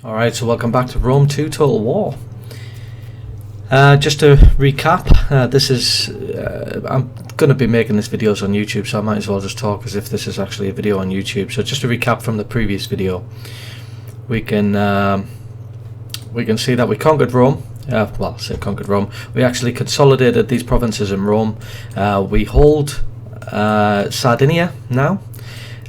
Alright, so welcome back to Rome 2 Total War. Just to recap, I'm going to be making this videos on YouTube, so I might as well just talk as if this is actually a video on YouTube. So just to recap from the previous video, we can see that we conquered Rome. Conquered Rome. We actually consolidated these provinces in Rome. We hold Sardinia now.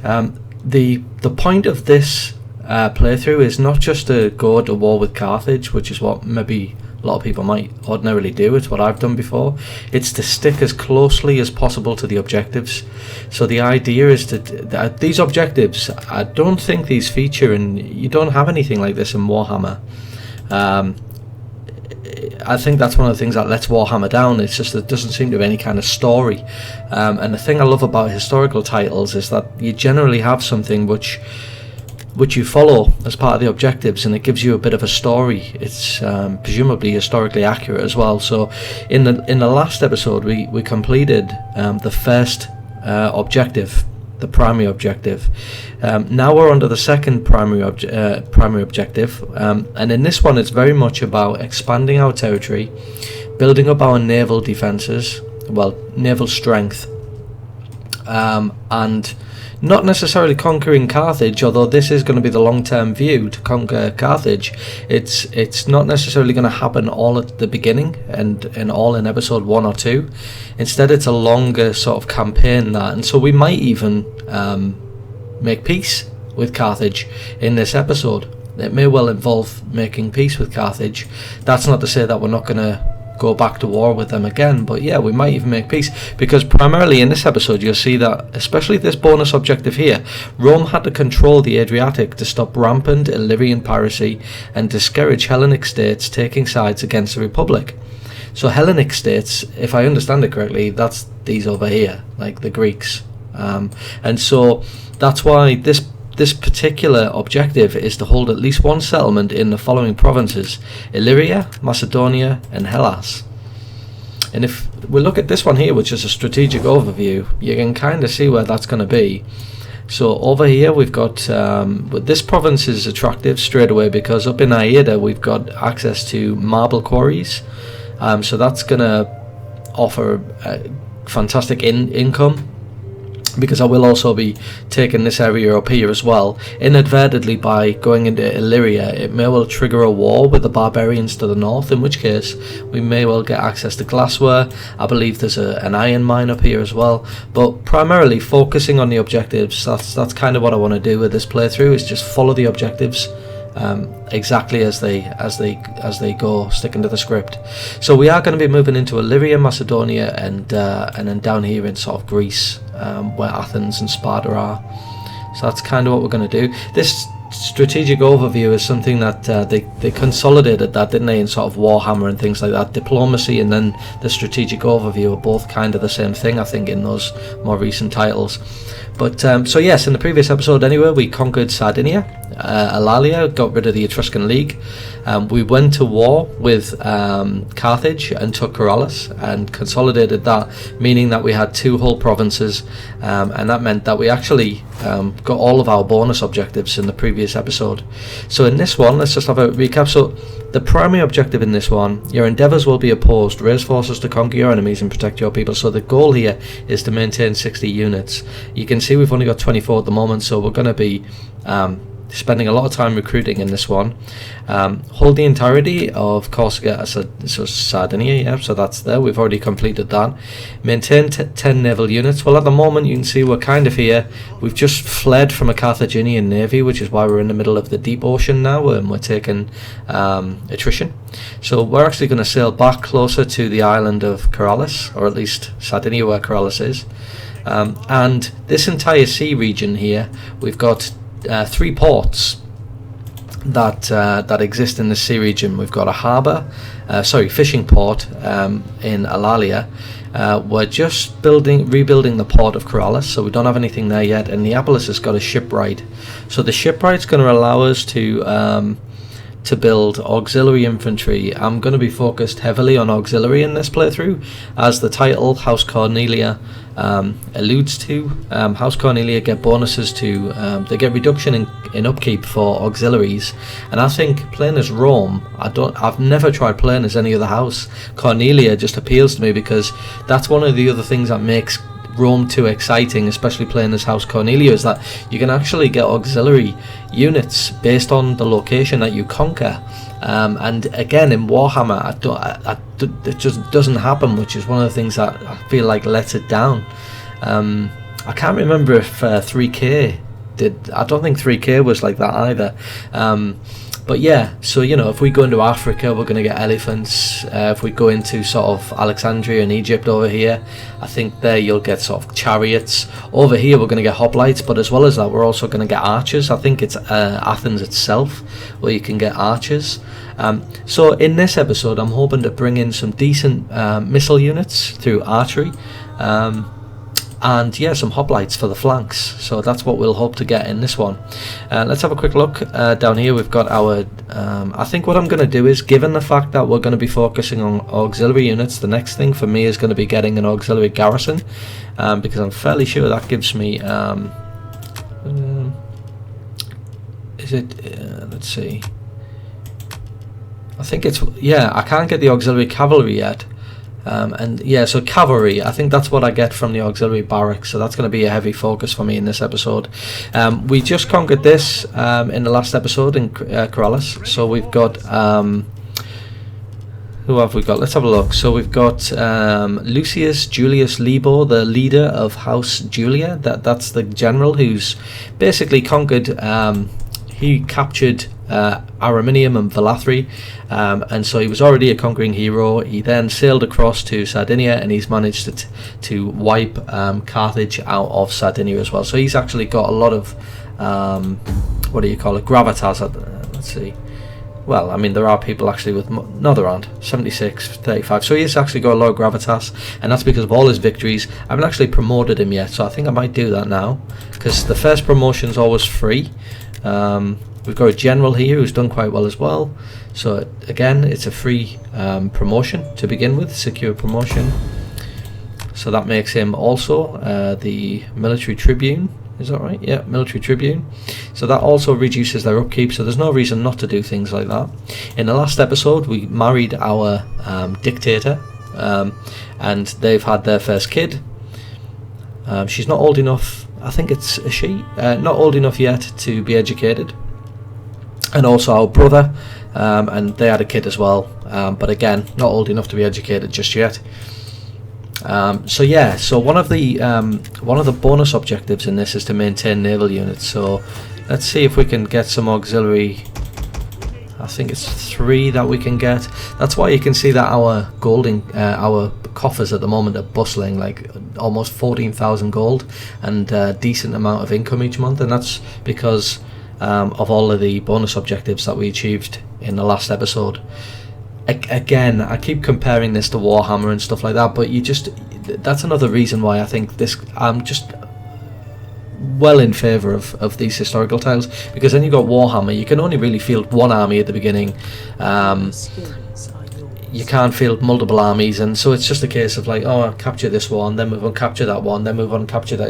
The point of this playthrough is not just to go to war with Carthage, which is what maybe a lot of people might ordinarily do. It's what I've done before. It's to stick as closely as possible to the objectives. So the idea is that these objectives, I don't think these feature, and you don't have anything like this in Warhammer. I think that's one of the things that lets Warhammer down. It's just that it doesn't seem to have any kind of story. And the thing I love about historical titles is that you generally have something which you follow as part of the objectives, and it gives you a bit of a story. It's presumably historically accurate as well. So in the last episode we completed the first objective, the primary objective. Now we're under the second primary objective, and in this one it's very much about expanding our territory, building up our naval defences, naval strength, and not necessarily conquering Carthage, although this is going to be the long-term view to conquer Carthage. It's not necessarily going to happen all at the beginning and all in episode 1 or 2. Instead, it's a longer sort of campaign that, and so we might even make peace with Carthage in this episode. It may well involve making peace with Carthage. That's not to say that we're not going to go back to war with them again, but yeah, we might even make peace, because primarily in this episode you'll see that, especially this bonus objective here, Rome had to control the Adriatic to stop rampant Illyrian piracy and discourage Hellenic states taking sides against the Republic. So Hellenic states, if I understand it correctly, that's these over here, like the Greeks, and so that's why this particular objective is to hold at least one settlement in the following provinces: Illyria, Macedonia and Hellas. And if we look at this one here, which is a strategic overview, you can kind of see where that's going to be. So over here we've got, this province is attractive straight away because up in Aegean we've got access to marble quarries, so that's going to offer fantastic income, because I will also be taking this area up here as well. Inadvertently, by going into Illyria, it may well trigger a war with the barbarians to the north, in which case we may well get access to glassware. I believe there's an iron mine up here as well, but primarily focusing on the objectives. That's kind of what I want to do with this playthrough, is just follow the objectives exactly as they go, sticking to the script. So we are going to be moving into Illyria, Macedonia, and then down here in sort of Greece, where Athens and Sparta are. So that's kind of what we're going to do. This strategic overview is something that they consolidated that, didn't they, in sort of Warhammer and things like that. Diplomacy and then the strategic overview are both kind of the same thing, I think, in those more recent titles. But so yes, in the previous episode anyway, we conquered Sardinia, Alalia, got rid of the Etruscan League. We went to war with Carthage and took Corellis and consolidated that, meaning that we had 2 whole provinces, and that meant that we actually got all of our bonus objectives in the previous episode. So in this one, let's just have a recap. So the primary objective in this one: your endeavours will be opposed, raise forces to conquer your enemies and protect your people. So the goal here is to maintain 60 units. You can see we've only got 24 at the moment, so we're going to be spending a lot of time recruiting in this one. Hold the entirety of Corsica, so Sardinia, yeah, so that's there. We've already completed that. Maintain 10 naval units. Well, at the moment you can see we're kind of here. We've just fled from a Carthaginian navy, which is why we're in the middle of the deep ocean now, and we're taking attrition. So we're actually going to sail back closer to the island of Corellis, or at least Sardinia, where Corellis is. And this entire sea region here, we've got 3 ports that exist in the sea region. We've got a harbour, fishing port in Alalia. We're just rebuilding the port of Corellis, so we don't have anything there yet. And Neapolis has got a shipwright, so the shipwright's going to allow us to to build auxiliary infantry. I'm going to be focused heavily on auxiliary in this playthrough, as the title House Cornelia alludes to. House Cornelia get bonuses to, they get reduction in upkeep for auxiliaries, and I think playing as Rome, I've never tried playing as any other house. Cornelia just appeals to me because that's one of the other things that makes Rome too exciting, especially playing as House Cornelia, is that you can actually get auxiliary units based on the location that you conquer. And again, in Warhammer, it just doesn't happen, which is one of the things that I feel like lets it down. I can't remember if 3K did. I don't think 3K was like that either. But yeah, so if we go into Africa, we're going to get elephants. If we go into sort of Alexandria and Egypt over here, I think there you'll get sort of chariots. Over here we're going to get hoplites, but as well as that we're also going to get archers. I think it's Athens itself where you can get archers. So in this episode I'm hoping to bring in some decent missile units through archery. And yeah, some hoplites for the flanks. So that's what we'll hope to get in this one. Let's have a quick look. Down here we've got our I think what I'm going to do is, given the fact that we're going to be focusing on auxiliary units, the next thing for me is going to be getting an auxiliary garrison, because I'm fairly sure that gives me is it let's see, I think it's, yeah, I can't get the auxiliary cavalry yet. And yeah, so cavalry, I think that's what I get from the auxiliary barracks, so that's going to be a heavy focus for me in this episode. We just conquered this in the last episode in Corellis, so we've got who have we got? Let's have a look. So we've got Lucius Julius Libo, the leader of House Julia. That's the general who's basically conquered. He captured Araminium and Valathri, and so he was already a conquering hero. He then sailed across to Sardinia, and he's managed to wipe Carthage out of Sardinia as well. So he's actually got a lot of what do you call it, gravitas. Let's see. Well, I mean, there are people actually with no, there aren't. 76, 35. So he's actually got a lot of gravitas, and that's because of all his victories. I haven't actually promoted him yet, so I think I might do that now, because the first promotion's always free. We've got a general here who's done quite well as well. So again, it's a free promotion to begin with, secure promotion. So that makes him also the military tribune. Is that right? Yeah, military tribune. So that also reduces their upkeep, so there's no reason not to do things like that. In the last episode, we married our dictator, and they've had their first kid. She's not old enough, I think it's a she, not old enough yet to be educated. And also our brother, and they had a kid as well, but again, not old enough to be educated just yet. So yeah, so one of the bonus objectives in this is to maintain naval units. So let's see if we can get some auxiliary. I think it's 3 that we can get. That's why you can see that our our coffers at the moment are bustling, like almost 14,000 gold and a decent amount of income each month, and that's because of all of the bonus objectives that we achieved in the last episode. Again, I keep comparing this to Warhammer and stuff like that, but that's another reason why I think I'm just well in favour of these historical tiles, because then you've got Warhammer, you can only really field one army at the beginning. You can't field multiple armies, and so it's just a case of like, oh, capture this one, then move on, capture that one, then move on, capture that.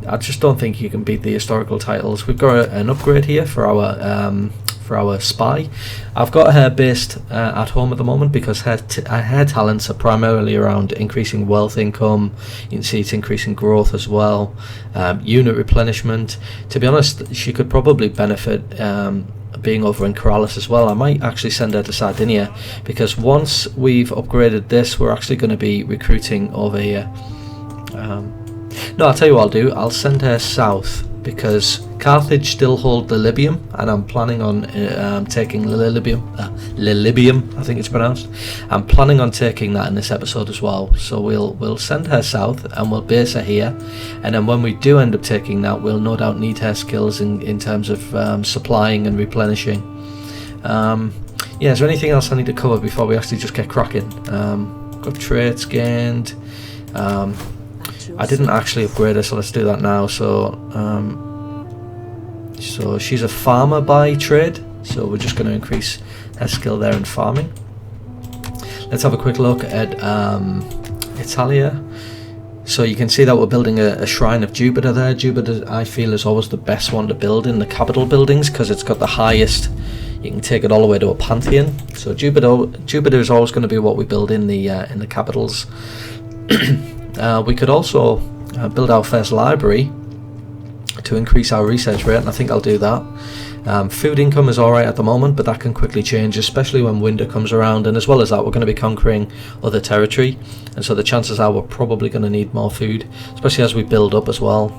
I just don't think you can beat the historical titles. We've got an upgrade here for our spy. I've got her based at home at the moment because her talents are primarily around increasing wealth income. You can see it's increasing growth as well, unit replenishment. To be honest, she could probably benefit being over in Corellis as well. I might actually send her to Sardinia, because once we've upgraded this, we're actually going to be recruiting over here. No, I'll tell you what I'll do. I'll send her south, because Carthage still hold the Libyum, and I'm planning on taking Lilybium, I think it's pronounced. I'm planning on taking that in this episode as well. So we'll send her south and we'll base her here, and then when we do end up taking that, we'll no doubt need her skills in terms of supplying and replenishing. Yeah, is there anything else I need to cover before we actually just get cracking? Got traits gained. I didn't actually upgrade her, so let's do that now. So she's a farmer by trade. so we're just going to increase her skill there in farming. Let's have a quick look at Italia. So you can see that we're building a shrine of Jupiter there. Jupiter, I feel, is always the best one to build in the capital buildings because it's got the highest. You can take it all the way to a pantheon. So Jupiter is always going to be what we build in the capitals. We could also build our first library to increase our research rate, and I think I'll do that. Food income is alright at the moment, but that can quickly change, especially when winter comes around, and as well as that, we're going to be conquering other territory, and so the chances are we're probably going to need more food, especially as we build up as well.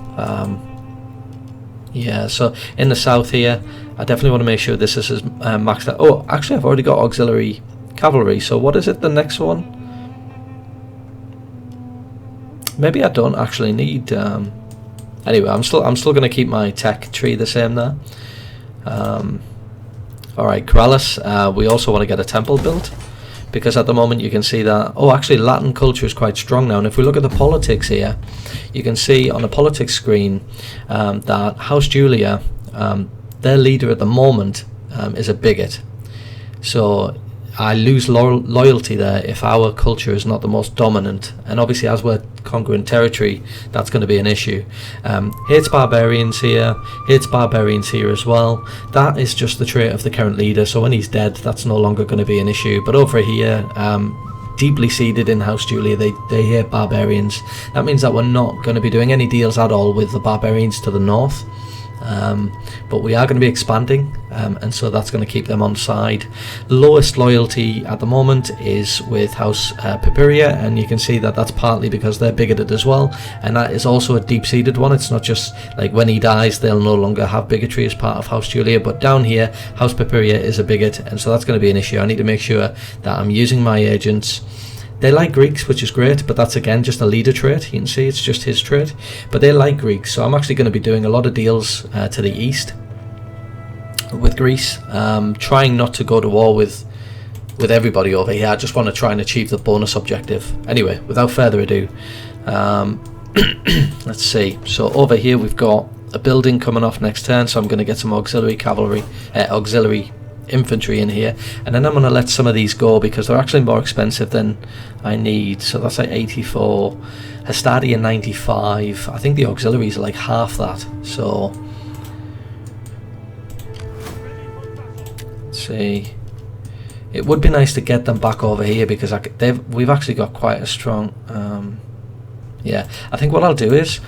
Yeah, so in the south here, I definitely want to make sure this is maxed out. Oh, actually I've already got auxiliary cavalry, so what is it, the next one? Maybe I don't actually need... Anyway, I'm still going to keep my tech tree the same there. Alright, Corellis, we also want to get a temple built, because at the moment you can see that, oh, actually Latin culture is quite strong now, and if we look at the politics here, you can see on the politics screen that House Julia, their leader at the moment, is a bigot. So I lose loyalty there if our culture is not the most dominant, and obviously as we're conquering territory, that's going to be an issue. Hates barbarians here, hates barbarians here as well. That is just the trait of the current leader, so when he's dead, that's no longer going to be an issue. But over here, deeply seated in House Julia, they hate barbarians. That means that we're not going to be doing any deals at all with the barbarians to the north. But we are going to be expanding, and so that's going to keep them on side. Lowest loyalty at the moment is with House Papiria, and you can see that that's partly because they're bigoted as well, and that is also a deep-seated one. It's not just like when he dies they'll no longer have bigotry as part of House Julia, but down here House Papiria is a bigot, and so that's going to be an issue. I need to make sure that I'm using my agents. They like Greeks, which is great, but that's again just a leader trait. You can see it's just his trait, but they like Greeks, so I'm actually going to be doing a lot of deals to the east with Greece, trying not to go to war with everybody over here. I just want to try and achieve the bonus objective. Anyway, without further ado, let's see. So over here we've got a building coming off next turn, so I'm going to get some auxiliary infantry in here, and then I'm going to let some of these go because they're actually more expensive than I need. So that's like 84, Hastati 95. I think the auxiliaries are like half that, so let's see. It would be nice to get them back over here because we've actually got quite a strong yeah, I think what I'll do is,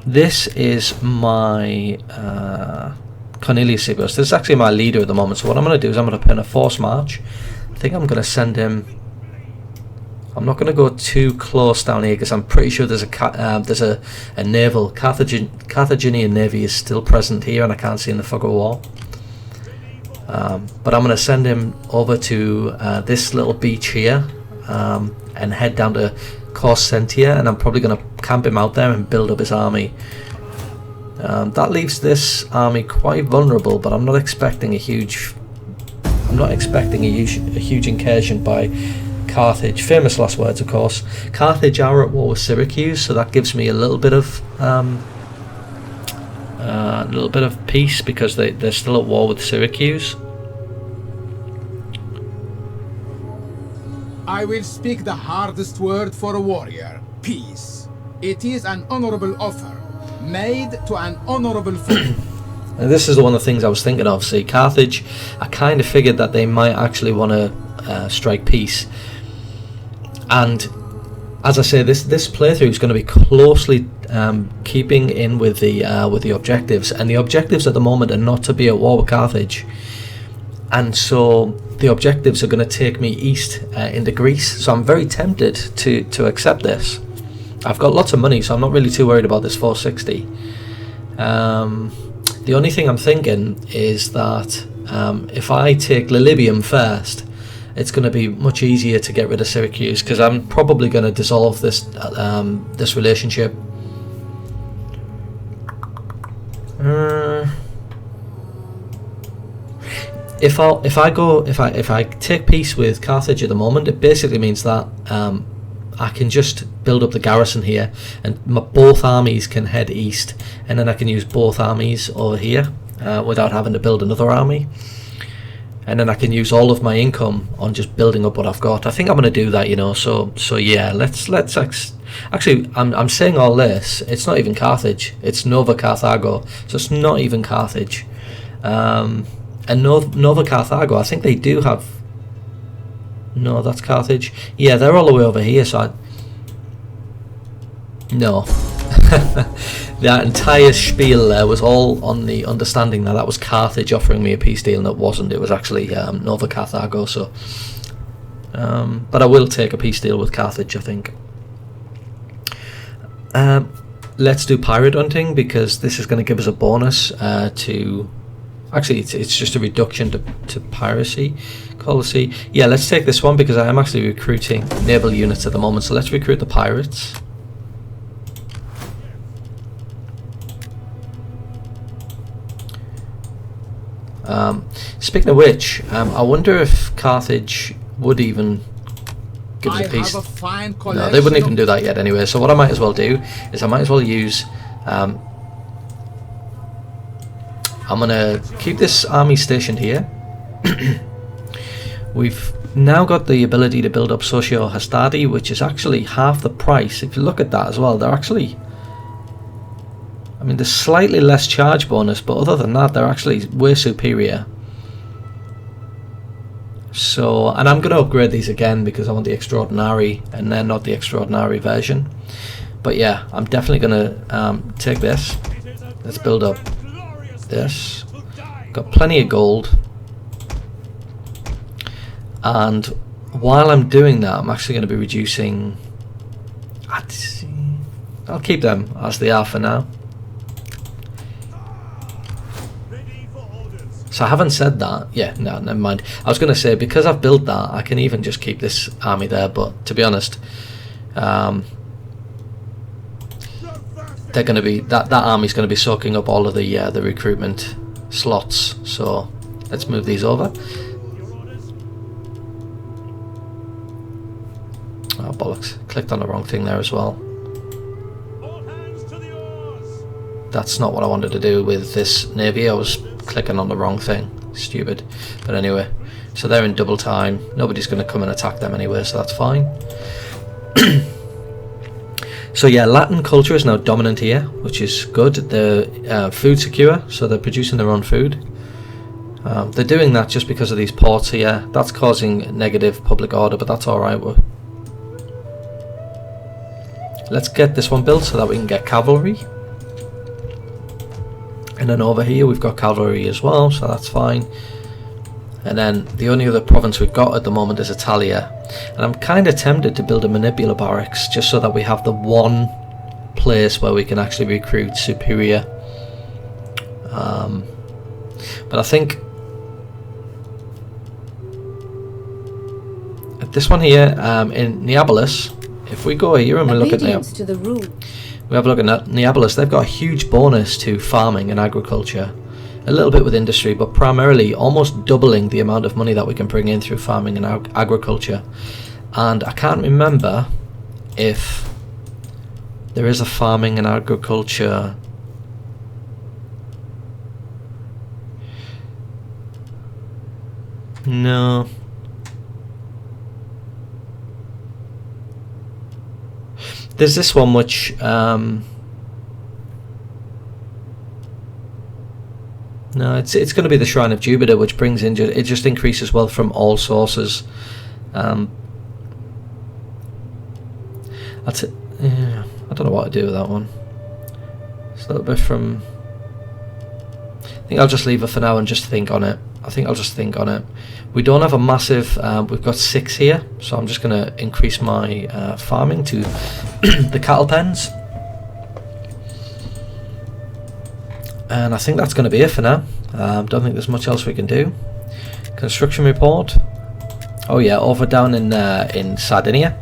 this is my Cornelia. This is actually my leader at the moment, so what I'm going to do is I'm going to put in a force march. I think I'm going to send him... I'm not going to go too close down here because I'm pretty sure there's a naval... Carthaginian navy is still present here and I can't see in the fog of war. But I'm going to send him over to this little beach here and head down to Corsentia, and I'm probably going to camp him out there and build up his army. That leaves this army quite vulnerable, but I'm not expecting a huge incursion by Carthage. Famous last words, of course. Carthage are at war with Syracuse, so that gives me a little bit of peace because they're still at war with Syracuse. I will speak the hardest word for a warrior: peace. It is an honorable offer, made to an honourable foe. And this is one of the things I was thinking of. See, Carthage, I kind of figured that they might actually want to strike peace. And as I say, this playthrough is going to be closely keeping in with the objectives, and the objectives at the moment are not to be at war with Carthage. And so the objectives are going to take me east into Greece. So I'm very tempted to accept this. I've got lots of money, so I'm not really too worried about this 460. The only thing I'm thinking is that if I take Lilybium first, it's going to be much easier to get rid of Syracuse, because I'm probably going to dissolve this this relationship. If I take peace with Carthage at the moment, it basically means that I can just build up the garrison here, and both armies can head east, and then I can use both armies over here without having to build another army. and then I can use all of my income on just building up what I've got. I think I'm going to do that, you know. So yeah, let's actually, I'm saying all this. It's not even Carthage. It's Nova Carthago. So it's not even Carthage. And Nova Carthago, I think they do have. No, that's Carthage. Yeah, they're all the way over here. So no. That entire spiel there was all on the understanding that was Carthage offering me a peace deal, and it wasn't. It was actually Nova Carthago. So, but I will take a peace deal with Carthage, I think. Let's do pirate hunting, because this is going to give us a bonus to. Actually, it's just a reduction to piracy. Call the sea. Yeah, let's take this one because I am actually recruiting naval units at the moment. So let's recruit the pirates. Speaking of which, I wonder if Carthage would even give us a peace. No, they wouldn't even do that yet anyway. So what I might as well do is I might as well use. I'm gonna keep this army stationed here. We've now got the ability to build up Socio Hastadi, which is actually half the price. If you look at that as well, they're actually. I mean, there's slightly less charge bonus, but other than that, they're actually way superior. So, and I'm going to upgrade these again because I want the extraordinary, and they're not the extraordinary version. But yeah, I'm definitely going to take this. Let's build up this. Got plenty of gold. And while I'm doing that, I'm actually going to be reducing. I'll keep them as they are for now. So I haven't said that. Yeah, no, never mind. I was going to say, because I've built that, I can even just keep this army there. But to be honest, they're going to be that army's going to be soaking up all of the recruitment slots. So let's move these over. Oh bollocks! Clicked on the wrong thing there as well. That's not what I wanted to do with this navy. I was clicking on the wrong thing. Stupid. But anyway, so they're in double time. Nobody's going to come and attack them anyway, so that's fine. So yeah, Latin culture is now dominant here, which is good. They're food secure, so they're producing their own food. They're doing that just because of these ports here. That's causing negative public order, but that's alright. Let's get this one built so that we can get cavalry. And then over here we've got cavalry as well, so that's fine. And then the only other province we've got at the moment is Italia. And I'm kind of tempted to build a manipula barracks just so that we have the one place where we can actually recruit superior. But I think this one here in Neapolis, if we go here and we look at Neapolis. We have a look at Neapolis. They've got a huge bonus to farming and agriculture. A little bit with industry, but primarily almost doubling the amount of money that we can bring in through farming and agriculture. And I can't remember if there is a farming and agriculture. No. There's this one which no, it's going to be the Shrine of Jupiter, which brings in it just increases wealth from all sources. Yeah, I don't know what to do with that one. It's a little bit from. I think I'll just leave it for now and just think on it. We don't have a massive. We've got 6 here, so I'm just going to increase my farming to the cattle pens. And I think that's going to be it for now. Don't think there's much else we can do. Construction report. Oh yeah, over down in Sardinia.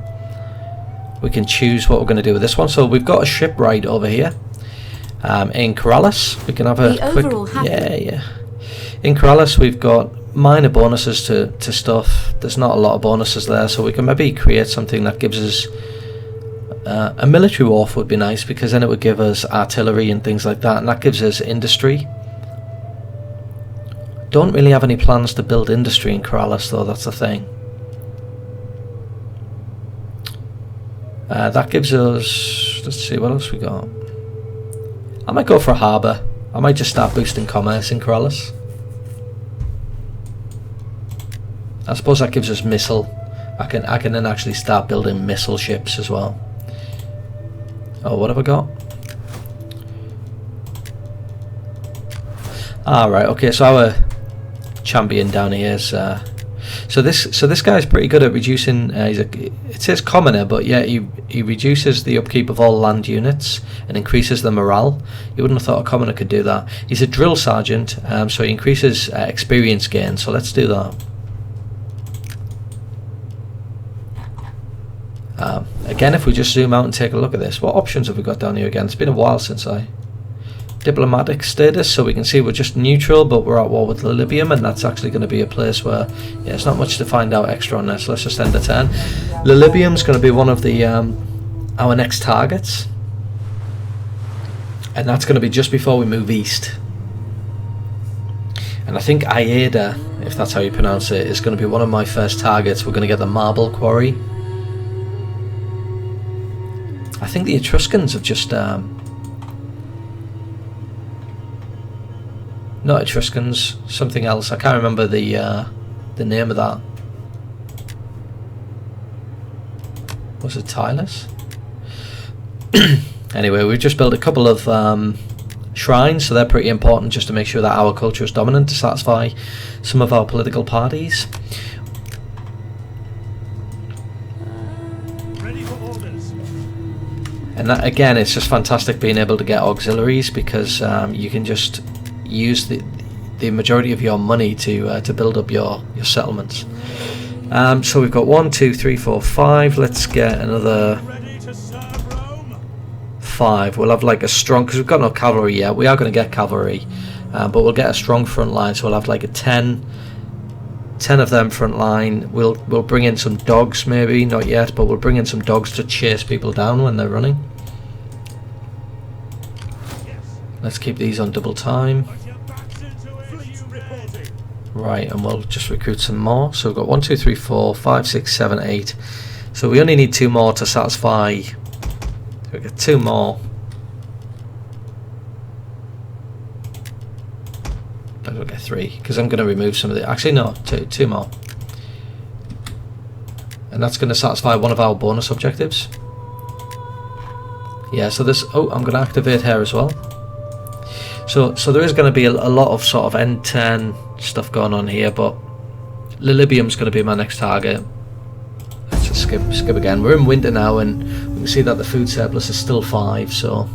We can choose what we're going to do with this one. So we've got a shipwright over here. In Corrales, we can have a quick. Yeah. In Corrales, we've got minor bonuses to stuff. There's not a lot of bonuses there, so we can maybe create something that gives us. A military wharf would be nice, because then it would give us artillery and things like that, and that gives us industry. Don't really have any plans to build industry in Corellis, though. That's the thing. That gives us... Let's see, what else we got? I might go for a harbour. I might just start boosting commerce in Corellis. I suppose that gives us missile. I can then actually start building missile ships as well. Oh, what have I got? Ah, right. Okay, so our champion down here is. So this guy's pretty good at reducing. It says commoner, but yeah, he reduces the upkeep of all land units and increases the morale. You wouldn't have thought a commoner could do that. He's a drill sergeant, so he increases experience gain. So let's do that. Again, if we just zoom out and take a look at this, what options have we got down here again? It's been a while since I... Diplomatic status, so we can see we're just neutral, but we're at war with Lilybium, and that's actually going to be a place where, yeah, it's not much to find out extra on there, so let's just end the turn. Lilybium's going to be one of the our next targets, and that's going to be just before we move east. And I think Aida, if that's how you pronounce it, is going to be one of my first targets. We're going to get the marble quarry. I think the Etruscans have just... not Etruscans, something else. I can't remember the name of that. Was it Tylus? Anyway, we've just built a couple of shrines, so they're pretty important just to make sure that our culture is dominant to satisfy some of our political parties. And that, again, it's just fantastic being able to get auxiliaries, because you can just use the majority of your money to build up your settlements. So we've got 1, 2, 3, 4, 5. Let's get another 5. We'll have like a strong, because we've got no cavalry yet. We are going to get cavalry, but we'll get a strong front line. So we'll have like a 10 of them front line. We'll bring in some dogs, maybe not yet, but we'll bring in some dogs to chase people down when they're running. Let's keep these on double time. Right, and we'll just recruit some more. So we've got 1, 2, 3, 4, 5, 6, 7, 8. So we only need 2 more to satisfy. We'll get 2 more. We'll get 3, because I'm going to remove some of the... Actually, no, 2 more. And that's going to satisfy one of our bonus objectives. Yeah, so this... Oh, I'm going to activate here as well. So there is going to be a lot of sort of N10 stuff going on here, but Lilybium's going to be my next target. Let's just skip again. We're in winter now, and we can see that the food surplus is still 5. So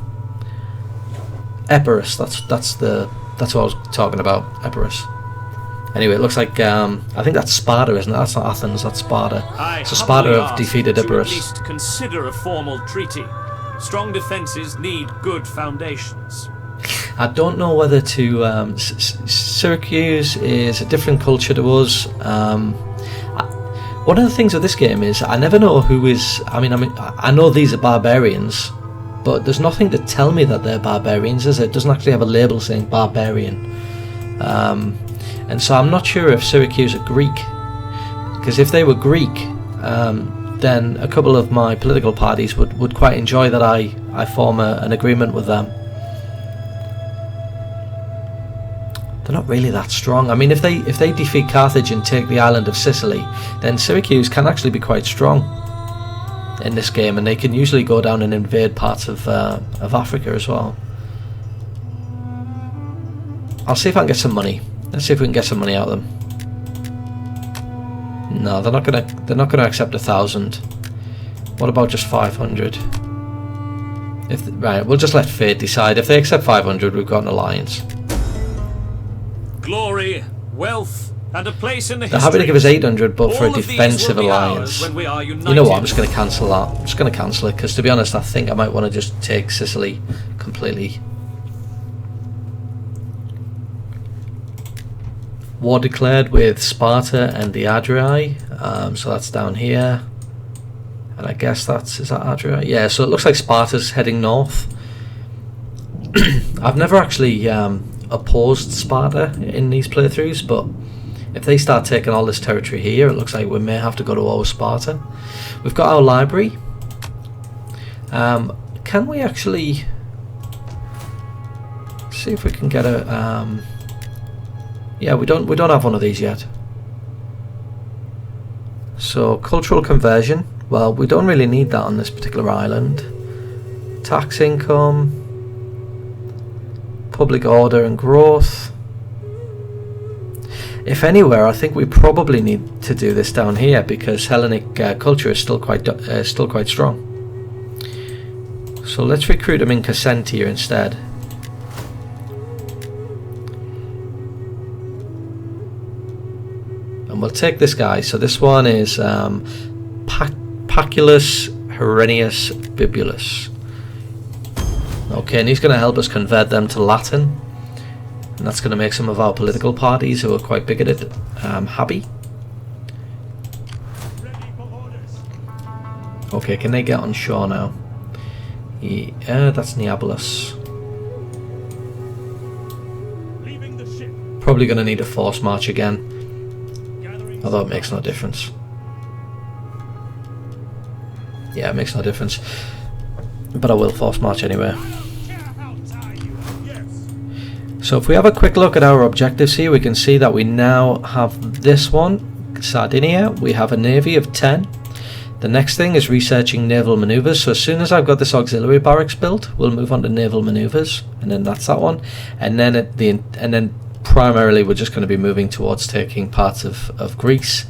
Epirus, that's what I was talking about. Epirus. Anyway, it looks like I think that's Sparta, isn't it? That's not Athens. That's Sparta. So Sparta have defeated Epirus. At least consider a formal treaty. Strong defences need good foundations. I don't know whether to... Syracuse is a different culture to us. One of the things with this game is I never know who is... I mean, I know these are barbarians, but there's nothing to tell me that they're barbarians, is it? It doesn't actually have a label saying barbarian. And so I'm not sure if Syracuse are Greek. Because if they were Greek, then a couple of my political parties would quite enjoy that I form an agreement with them. They're not really that strong. I mean, if they defeat Carthage and take the island of Sicily, then Syracuse can actually be quite strong in this game, and they can usually go down and invade parts of Africa as well. I'll see if I can get some money. Let's see if we can get some money out of them. No, they're not gonna accept 1,000. What about just 500? Right, we'll just let fate decide. If they accept 500, we've got an alliance. Glory, wealth, and a place in the They're happy to give us 800, but for a All of these defensive will be alliance. ours when we are You know what? I'm just going to cancel that. I'm just going to cancel it, because to be honest, I think I might want to just take Sicily completely. War declared with Sparta and the Auxiliaries. So that's down here. And I guess is that Auxiliaries? Yeah, so it looks like Sparta's heading north. I've never actually opposed Sparta in these playthroughs, but if they start taking all this territory here, it looks like we may have to go to war with Sparta. We've got our library. Can we actually see if we can get a? Yeah, we don't have one of these yet. So cultural conversion. Well, we don't really need that on this particular island. Tax income, public order and growth. If anywhere, I think we probably need to do this down here because Hellenic culture is still quite strong. So let's recruit them in Cassentia instead. And we'll take this guy. So this one is Paculus Herennius Bibulus. Okay, and he's going to help us convert them to Latin. And that's going to make some of our political parties who are quite bigoted happy. Okay, can they get on shore now? Yeah, that's Neapolis. Probably going to need a force march again. Although it makes no difference. Yeah, it makes no difference. But I will force march anyway. So if we have a quick look at our objectives here, we can see that we now have this one, Sardinia. We have a navy of 10. The next thing is researching naval maneuvers. So as soon as I've got this auxiliary barracks built, we'll move on to naval maneuvers, and then that's that one. And then primarily we're just going to be moving towards taking parts of Greece.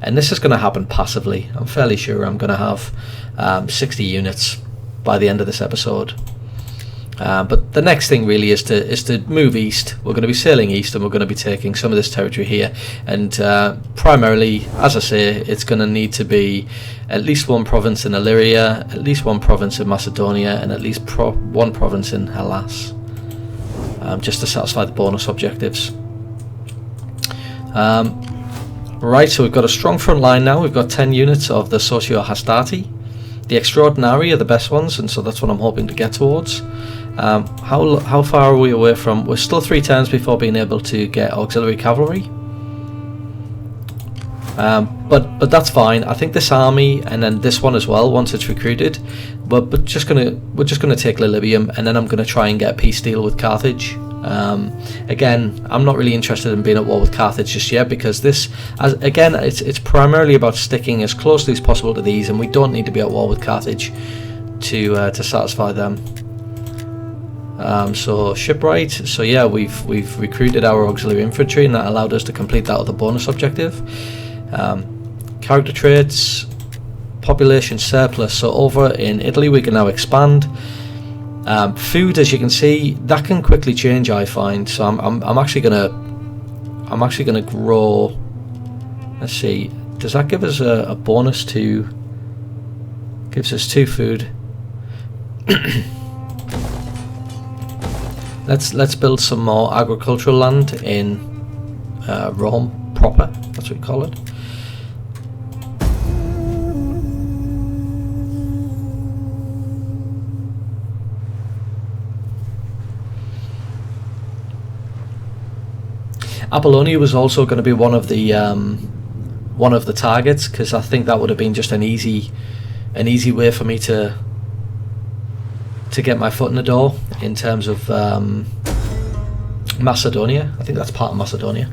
And this is going to happen passively. I'm fairly sure I'm going to have 60 units by the end of this episode. But the next thing really is to move east. We're going to be sailing east, and we're going to be taking some of this territory here. And primarily, as I say, it's going to need to be at least one province in Illyria, at least one province in Macedonia, and at least one province in Hellas, just to satisfy the bonus objectives. Right, so we've got a strong front line now. We've got 10 units of the Socio Hastati. The Extraordinary are the best ones, and so that's what I'm hoping to get towards. How far are we away from? We're still 3 turns before being able to get auxiliary cavalry. But that's fine. I think this army and then this one as well, once it's recruited. But we're just gonna take Lilybium, and then I'm gonna try and get a peace deal with Carthage. Again, I'm not really interested in being at war with Carthage just yet, because this, again, it's primarily about sticking as closely as possible to these, and we don't need to be at war with Carthage to satisfy them. So shipwright. So yeah, we've recruited our auxiliary infantry, and that allowed us to complete that other bonus objective. Character traits, population surplus. So over in Italy, we can now expand. Food, as you can see, that can quickly change, I find. So I'm actually gonna grow. Let's see, does that give us a bonus to? Gives us 2 food. Let's build some more agricultural land in Rome proper. That's what we call it. Apollonia was also going to be one of the targets, because I think that would have been just an easy way for me to get my foot in the door in terms of Macedonia. I think that's part of Macedonia.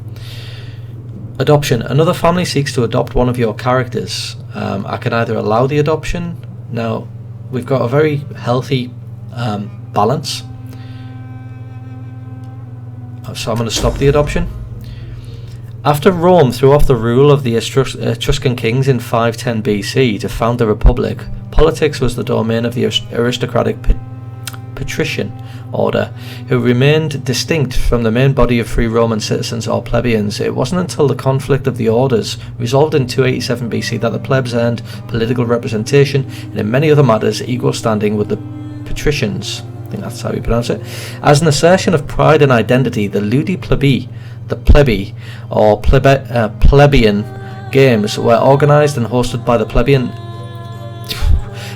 Adoption. Another family seeks to adopt one of your characters. I can either allow the adoption. Now, we've got a very healthy balance. So I'm going to stop the adoption. After Rome threw off the rule of the Etruscan kings in 510 BC to found the Republic, politics was the domain of the aristocratic patrician order, who remained distinct from the main body of free Roman citizens or plebeians. It wasn't until the conflict of the orders, resolved in 287 BC, that the plebs earned political representation, and in many other matters equal standing with the patricians. I think that's how you pronounce it. As an assertion of pride and identity, the ludi plebi, the plebei or plebeian games, were organised and hosted by the plebeian.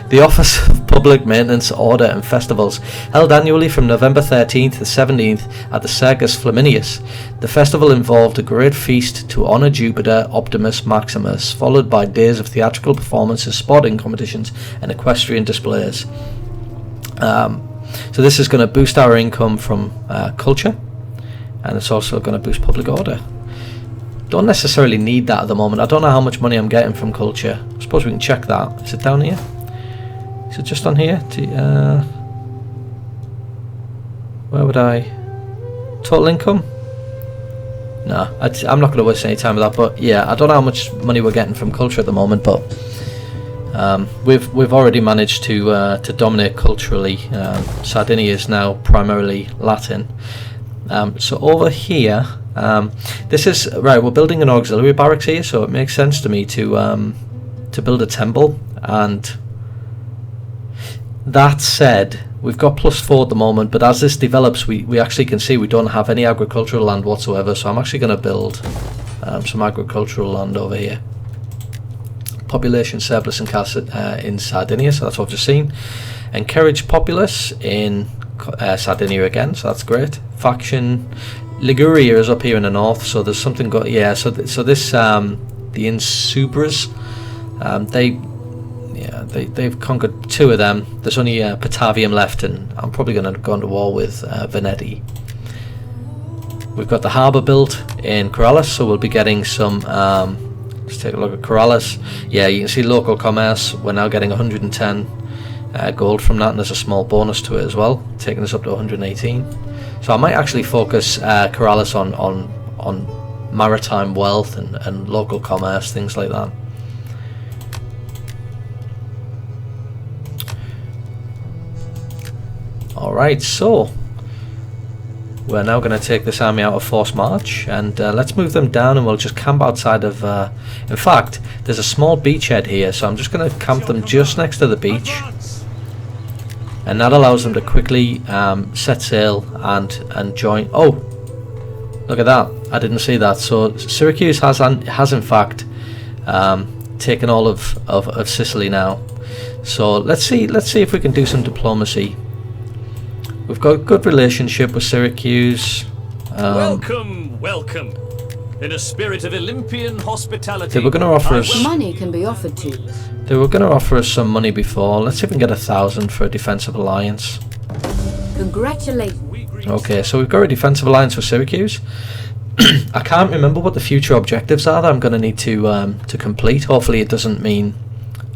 The office of public maintenance, order and festivals, held annually from November 13th to 17th at the Circus Flaminius. The festival involved a great feast to honour Jupiter Optimus Maximus, followed by days of theatrical performances, sporting competitions and equestrian displays. So this is going to boost our income from culture, and it's also going to boost public order. Don't necessarily need that at the moment. I don't know how much money I'm getting from culture. I suppose we can check that. Is it down here? Is it just on here? Where would I... Total income? No, I'm not going to waste any time with that. But yeah, I don't know how much money we're getting from culture at the moment, but we've already managed to dominate culturally. Sardinia is now primarily Latin. So over here, this is right. We're building an auxiliary barracks here, so it makes sense to me to build a temple. And that said, we've got +4 at the moment, but as this develops, we actually can see we don't have any agricultural land whatsoever. So I'm actually going to build some agricultural land over here. Population surplus in Sardinia, so that's what I've just seen. Encourage populace in Sardinia again, so that's great. Faction Liguria is up here in the north, so there's something so this the Insubras, they've conquered 2 of them. There's only Patavium left, and I'm probably going to go into war with Veneti. We've got the harbour built in Corellis, so we'll be getting some let's take a look at Corellis. Yeah, you can see local commerce. We're now getting 110 gold from that, and there's a small bonus to it as well, taking us up to 118. So I might actually focus Corellis on maritime wealth and local commerce, things like that. Alright, so we're now going to take this army out of forced march, and let's move them down, and we'll just camp outside of... in fact, there's a small beachhead here, so I'm just going to camp them just next to the beach. And that allows them to quickly set sail and join. Oh, look at that! I didn't see that. So Syracuse has in fact taken all of Sicily now. So let's see if we can do some diplomacy. We've got a good relationship with Syracuse. Welcome, welcome. In a spirit of Olympian hospitality, they were going to offer us money can be offered to. They were going to offer us some money before. Let's see if we can get 1,000 for a defensive alliance. Congratulations. Okay, so we've got a defensive alliance with Syracuse. I can't remember what the future objectives are that I'm going to need to complete. Hopefully it doesn't mean...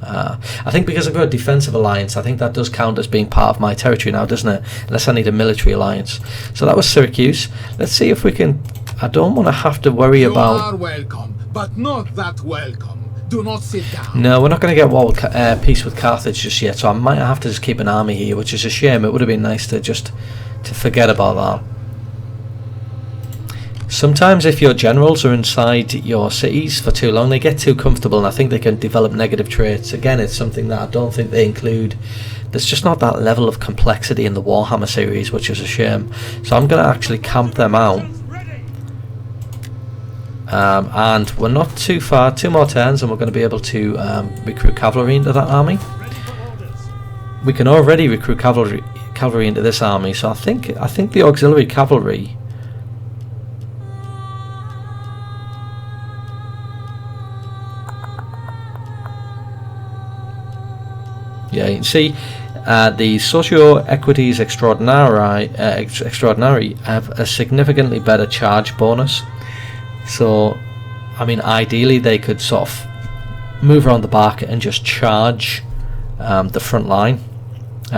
I think because I've got a defensive alliance, I think that does count as being part of my territory now, doesn't it? Unless I need a military alliance. So that was Syracuse. Let's see if we can... I don't want to have to worry about... You are welcome, but not that welcome. Do not sit down. No, we're not going to get war with peace with Carthage just yet, so I might have to just keep an army here, which is a shame. It would have been nice to just forget about that. Sometimes if your generals are inside your cities for too long, they get too comfortable, and I think they can develop negative traits. Again, it's something that I don't think they include. There's just not that level of complexity in the Warhammer series, which is a shame. So I'm going to actually camp them out. And we're not too far, 2 more turns, and we're going to be able to recruit cavalry into that army. We can already recruit cavalry into this army, so I think the auxiliary cavalry... Yeah, you can see the socio-equities extraordinary have a significantly better charge bonus. So, I mean, ideally they could sort of move around the back and just charge the front line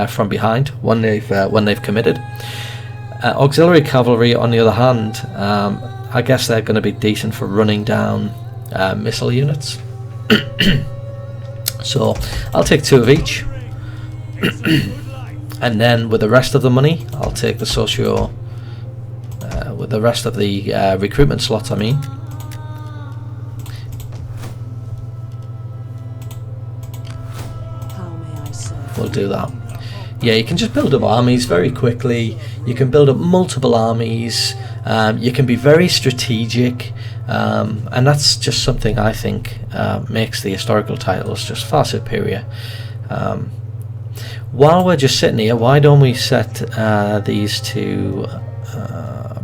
from behind when they've committed. Auxiliary cavalry, on the other hand, I guess they're going to be decent for running down missile units. So I'll take 2 of each, and then with the rest of the money, I'll take the socio. With the rest of the recruitment slots, I mean. How may I serve? We'll do that. Yeah, you can just build up armies very quickly. You can build up multiple armies. You can be very strategic, and that's just something I think makes the historical titles just far superior. while we're just sitting here, why don't we set these to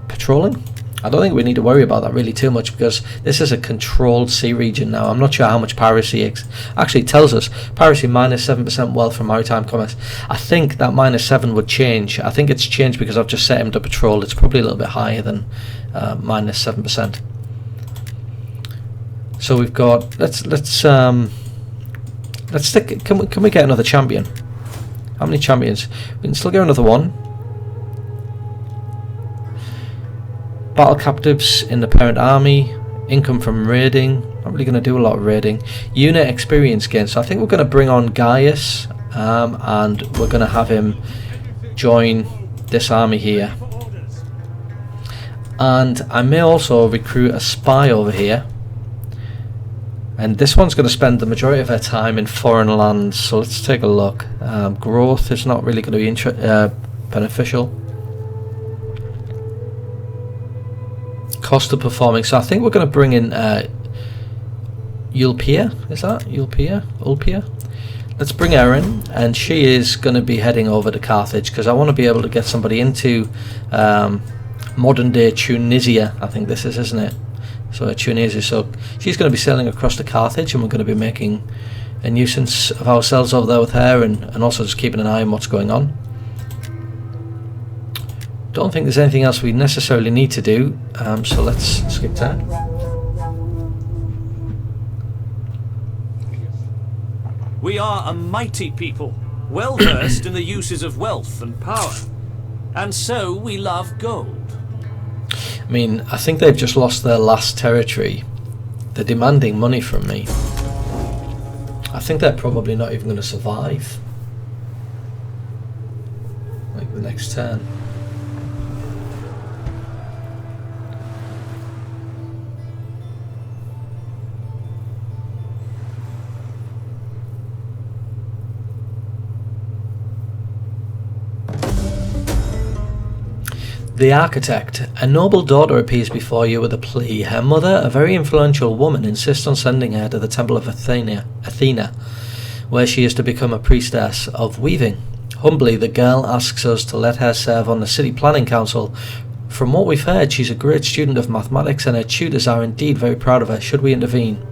patrolling? I don't think we need to worry about that really too much, because this is a controlled sea region now. I'm not sure how much piracy actually tells us. Piracy -7% wealth from maritime commerce. I think that -7 would change. I think it's changed because I've just set him to patrol. It's probably a little bit higher than -7%. So we've got let's stick. Can we get another champion? How many champions? We can still get another one. Battle captives in the parent army, income from raiding. Not really going to do a lot of raiding. Unit experience gain. So I think we're going to bring on Gaius, and we're going to have him join this army here. And I may also recruit a spy over here. And this one's going to spend the majority of her time in foreign lands. So let's take a look. Growth is not really going to be beneficial. Cost of performing. So I think we're going to bring in Ulpia. Is that Ulpia? Let's bring her in, and she is going to be heading over to Carthage, because I want to be able to get somebody into modern day Tunisia. I think this is, isn't it? So Tunisia. So she's going to be sailing across to Carthage, and we're going to be making a nuisance of ourselves over there with her, and also just keeping an eye on what's going on. Don't think there's anything else we necessarily need to do, so let's skip that. We are a mighty people, well versed in the uses of wealth and power, and so we love gold. I mean, I think they've just lost their last territory. They're demanding money from me. I think they're probably not even going to survive, like, the next turn. The Architect. A noble daughter appears before you with a plea. Her mother, a very influential woman, insists on sending her to the Temple of Athena, where she is to become a priestess of weaving. Humbly, the girl asks us to let her serve on the City Planning Council. From what we've heard, she's a great student of mathematics, and her tutors are indeed very proud of her. Should we intervene?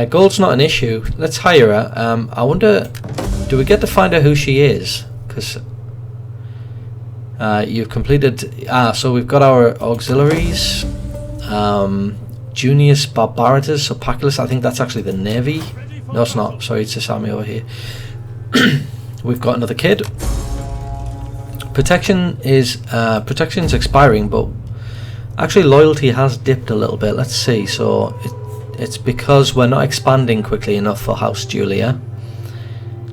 Gold's not an issue. Let's hire her. I wonder, do we get to find out who she is? Because you've completed... so we've got our auxiliaries. Junius Barbaratus, so Paculus, I think that's actually the Navy. No, it's not. Sorry, it's this army over here. We've got another kid. Protection's expiring, but actually loyalty has dipped a little bit. Let's see. So it's because we're not expanding quickly enough for House Julia.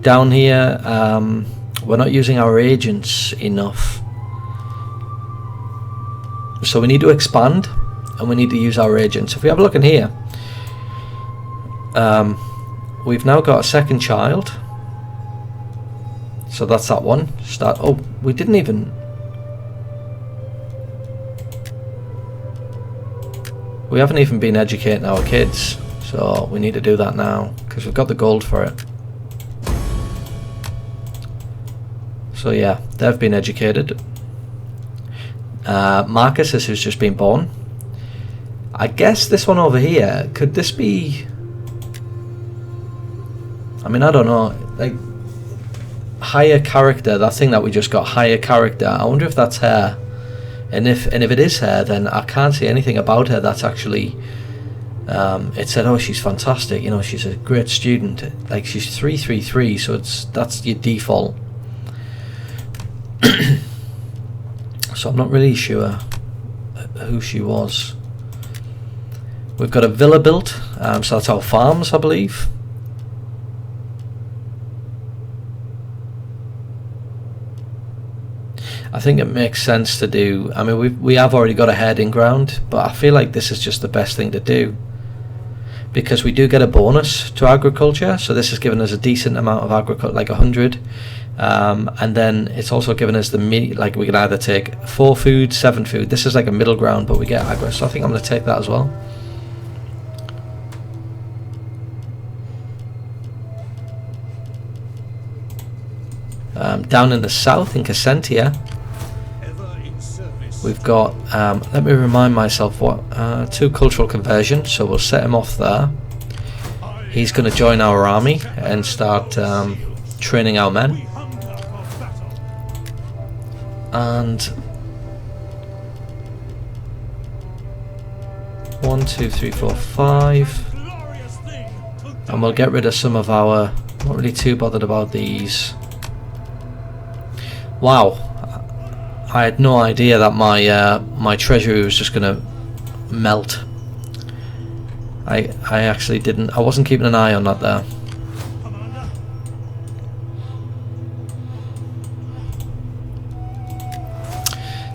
Down here, we're not using our agents enough. So we need to expand, and we need to use our agents. If we have a look in here, we've now got a second child. So that's that one. Oh, we didn't even... We haven't even been educating our kids, so we need to do that now, because we've got the gold for it. So yeah, they've been educated. Marcus is who's just been born. I guess this one over here, could this be... I mean, I don't know, like, higher character, that thing that we just got, higher character, I wonder if that's her. And if it is her, then I can't see anything about her that's actually... it said, oh, she's fantastic, you know, she's a great student. Like, she's 333, so that's your default. So I'm not really sure who she was. We've got a villa built, so that's our farms, I believe. I think it makes sense to do... I mean, we have already got a herding ground, but I feel like this is just the best thing to do, because we do get a bonus to agriculture, so this has given us a decent amount of agriculture, like 100, and then it's also given us the meat, like we can either take 4 food, 7 food. This is like a middle ground, but we get agri, so I think I'm going to take that as well. Down in the south, in Cassentia, we've got, let me remind myself what, 2 cultural conversions, so we'll set him off there. He's going to join our army and start training our men. And 1, 2, 3, 4, 5, and we'll get rid of some of our, not really too bothered about these. Wow, I had no idea that my treasury was just gonna melt. I actually didn't, I wasn't keeping an eye on that there.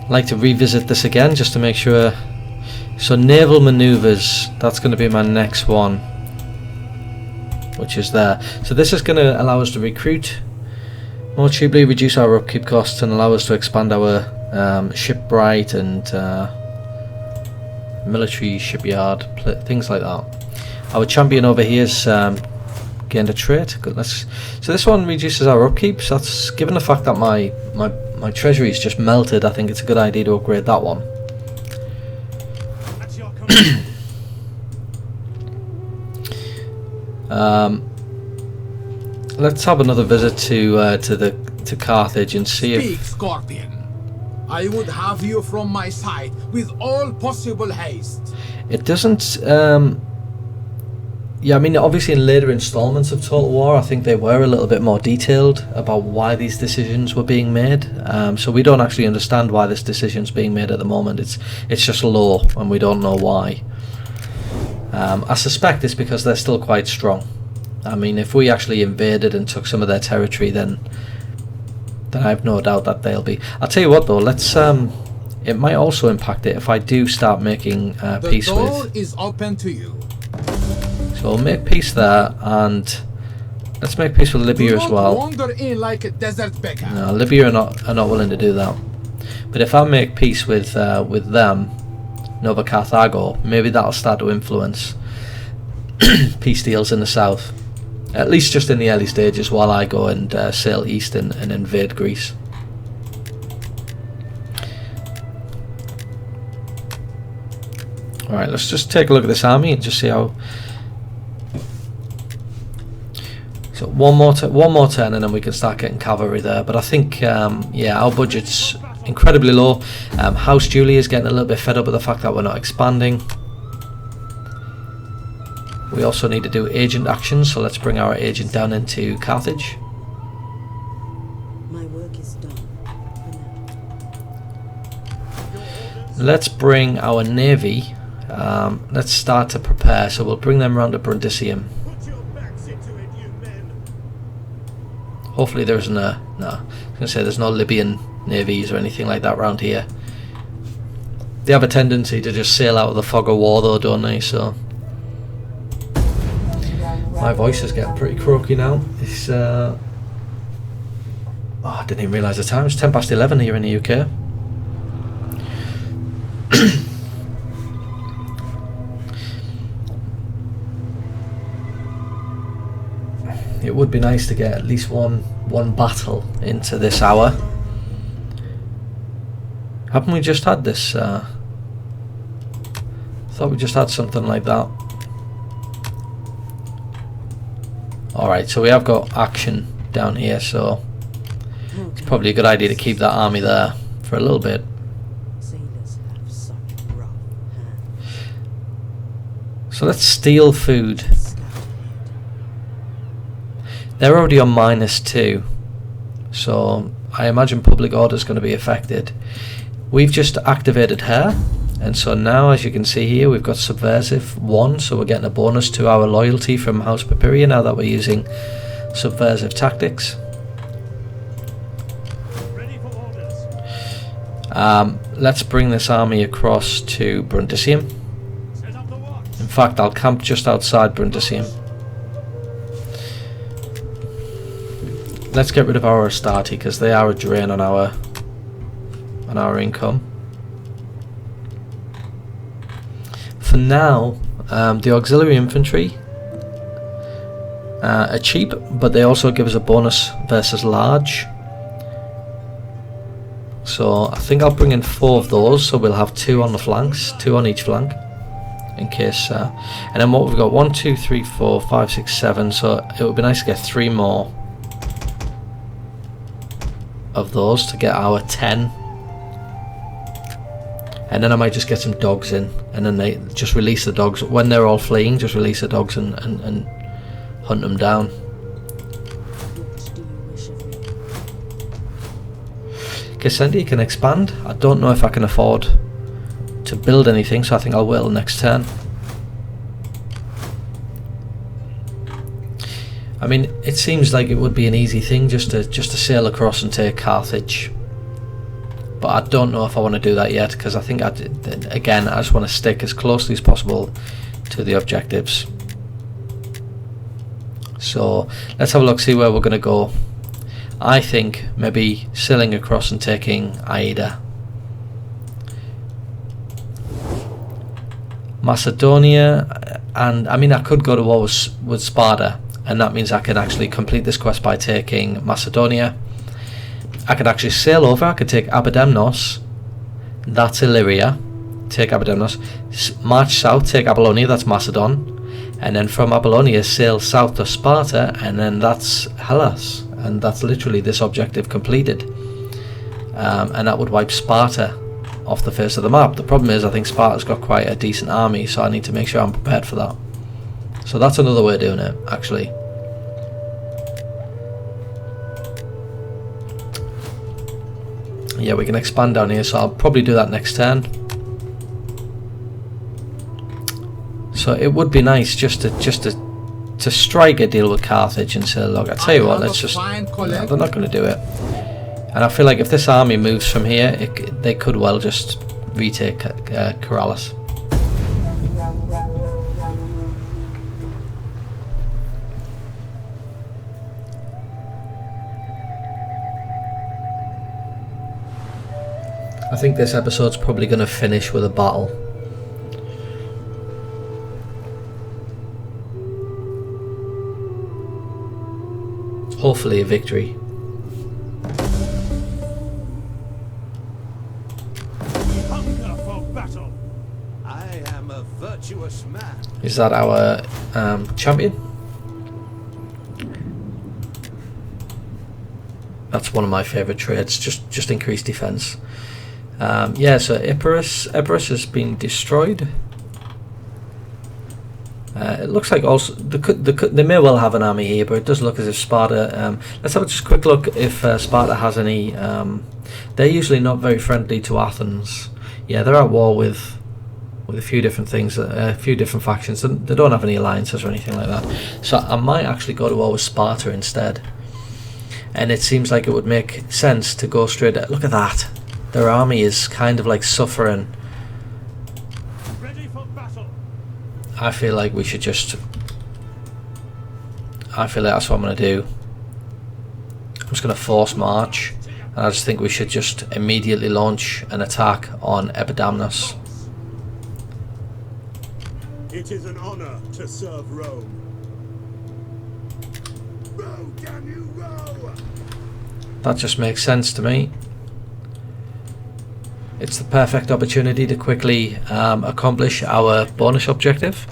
I'd like to revisit this again just to make sure. So naval maneuvers, that's going to be my next one, which is there. So this is going to allow us to recruit more cheaply, reduce our upkeep costs, and allow us to expand our shipwright and military shipyard, things like that. Our champion over here is gained a trait. Good. So this one reduces our upkeep. So that's, given the fact that my treasury is just melted, I think it's a good idea to upgrade that one. Let's have another visit to Carthage and see Speak, if Scorpion. I would have you from my side with all possible haste. it doesn't. Yeah, I mean, obviously in later installments of Total War, I think they were a little bit more detailed about why these decisions were being made. So we don't actually understand why this decision's being made at the moment. It's just law, and we don't know why. I suspect it's because they're still quite strong. I mean, if we actually invaded and took some of their territory, then I have no doubt that they'll be. I'll tell you what, though. Let's. It might also impact it if I do start making peace with. The door is open to you. So we'll make peace there, and let's make peace with Libya as well. Wander in like a desert beggar. No, Libya are not willing to do that. But if I make peace with them, Nova Carthago, maybe that'll start to influence peace deals in the south. At least just in the early stages, while I go and sail east and invade Greece. Alright, let's just take a look at this army and just see how. So one more turn and then we can start getting cavalry there. But I think, yeah, our budget's incredibly low. House Julie is getting a little bit fed up with the fact that we're not expanding. We also need to do agent actions, so let's bring our agent down into Carthage. My work is done. Let's bring our navy. Let's start to prepare. So we'll bring them around to Brundisium. Hopefully there isn't a. No, I was going to say there's no Libyan navies or anything like that around here. They have a tendency to just sail out of the fog of war, though, don't they? So. My voice is getting pretty croaky now. It's oh, I didn't even realise the time. It's 11:10 here in the UK. It would be nice to get at least one battle into this hour. Haven't we just had this? Thought we just had something like that. Alright, so we have got action down here, so it's probably a good idea to keep that army there for a little bit. Sailors have such rough hands. So let's steal food. They're already on -2, so I imagine public order is going to be affected. We've just activated her, and so now, as you can see here, we've got subversive 1, so we're getting a bonus to our loyalty from House Papiria now that we're using subversive tactics. Let's bring this army across to Brundisium. In fact, I'll camp just outside Brundisium. Let's get rid of our Astarte because they are a drain on our income. For now, the auxiliary infantry are cheap, but they also give us a bonus versus large. So I think I'll bring in 4 of those, so we'll have 2 on the flanks, 2 on each flank, in case. And then what we've got, 1, 2, 3, 4, 5, 6, 7. So it would be nice to get 3 more of those to get our 10. And then I might just get some dogs in, and then they just release the dogs when they're all fleeing. Just release the dogs and hunt them down. What do you wish of me? Cassendi can expand. I don't know if I can afford to build anything, so I think I will next turn. I mean, it seems like it would be an easy thing just to sail across and take Carthage, but I don't know if I want to do that yet, because I think again I just want to stick as closely as possible to the objectives. So let's have a look, see where we're going to go. I think maybe sailing across and taking Aida. Macedonia, and I mean I could go to war with Sparta, and that means I can actually complete this quest by taking Macedonia. I could actually sail over, I could take Abydemnos, that's Illyria, take Abydemnos, march south, take Apollonia, that's Macedon, and then from Apollonia sail south to Sparta, and then that's Hellas, and that's literally this objective completed. And that would wipe Sparta off the face of the map. The problem is I think Sparta's got quite a decent army, so I need to make sure I'm prepared for that. So that's another way of doing it, actually. Yeah, we can expand down here, so I'll probably do that next turn. So it would be nice just to strike a deal with Carthage and say, look, I tell you what, let's just... No, they're not going to do it. And I feel like if this army moves from here, they could well just retake Corrales. I think this episode's probably going to finish with a battle. Hopefully a victory. Hunger for battle. I am a virtuous man. Is that our champion? That's one of my favourite traits. Just increased defense. Yeah, so Epirus has been destroyed. It looks like also they may well have an army here, but it does look as if Sparta. Let's have just a quick look if Sparta has any. They're usually not very friendly to Athens. Yeah, they're at war with a few different things, a few different factions. They don't have any alliances or anything like that. So I might actually go to war with Sparta instead. And it seems like it would make sense to go straight. Look at that. Their army is kind of like suffering. Ready for battle. I feel like we should just... I feel like that's what I'm going to do. I'm just going to force march. And I just think we should just immediately launch an attack on Epidamnos. It is an honor to serve Rome. Row, damn you, row! That just makes sense to me. It's the perfect opportunity to quickly accomplish our bonus objective.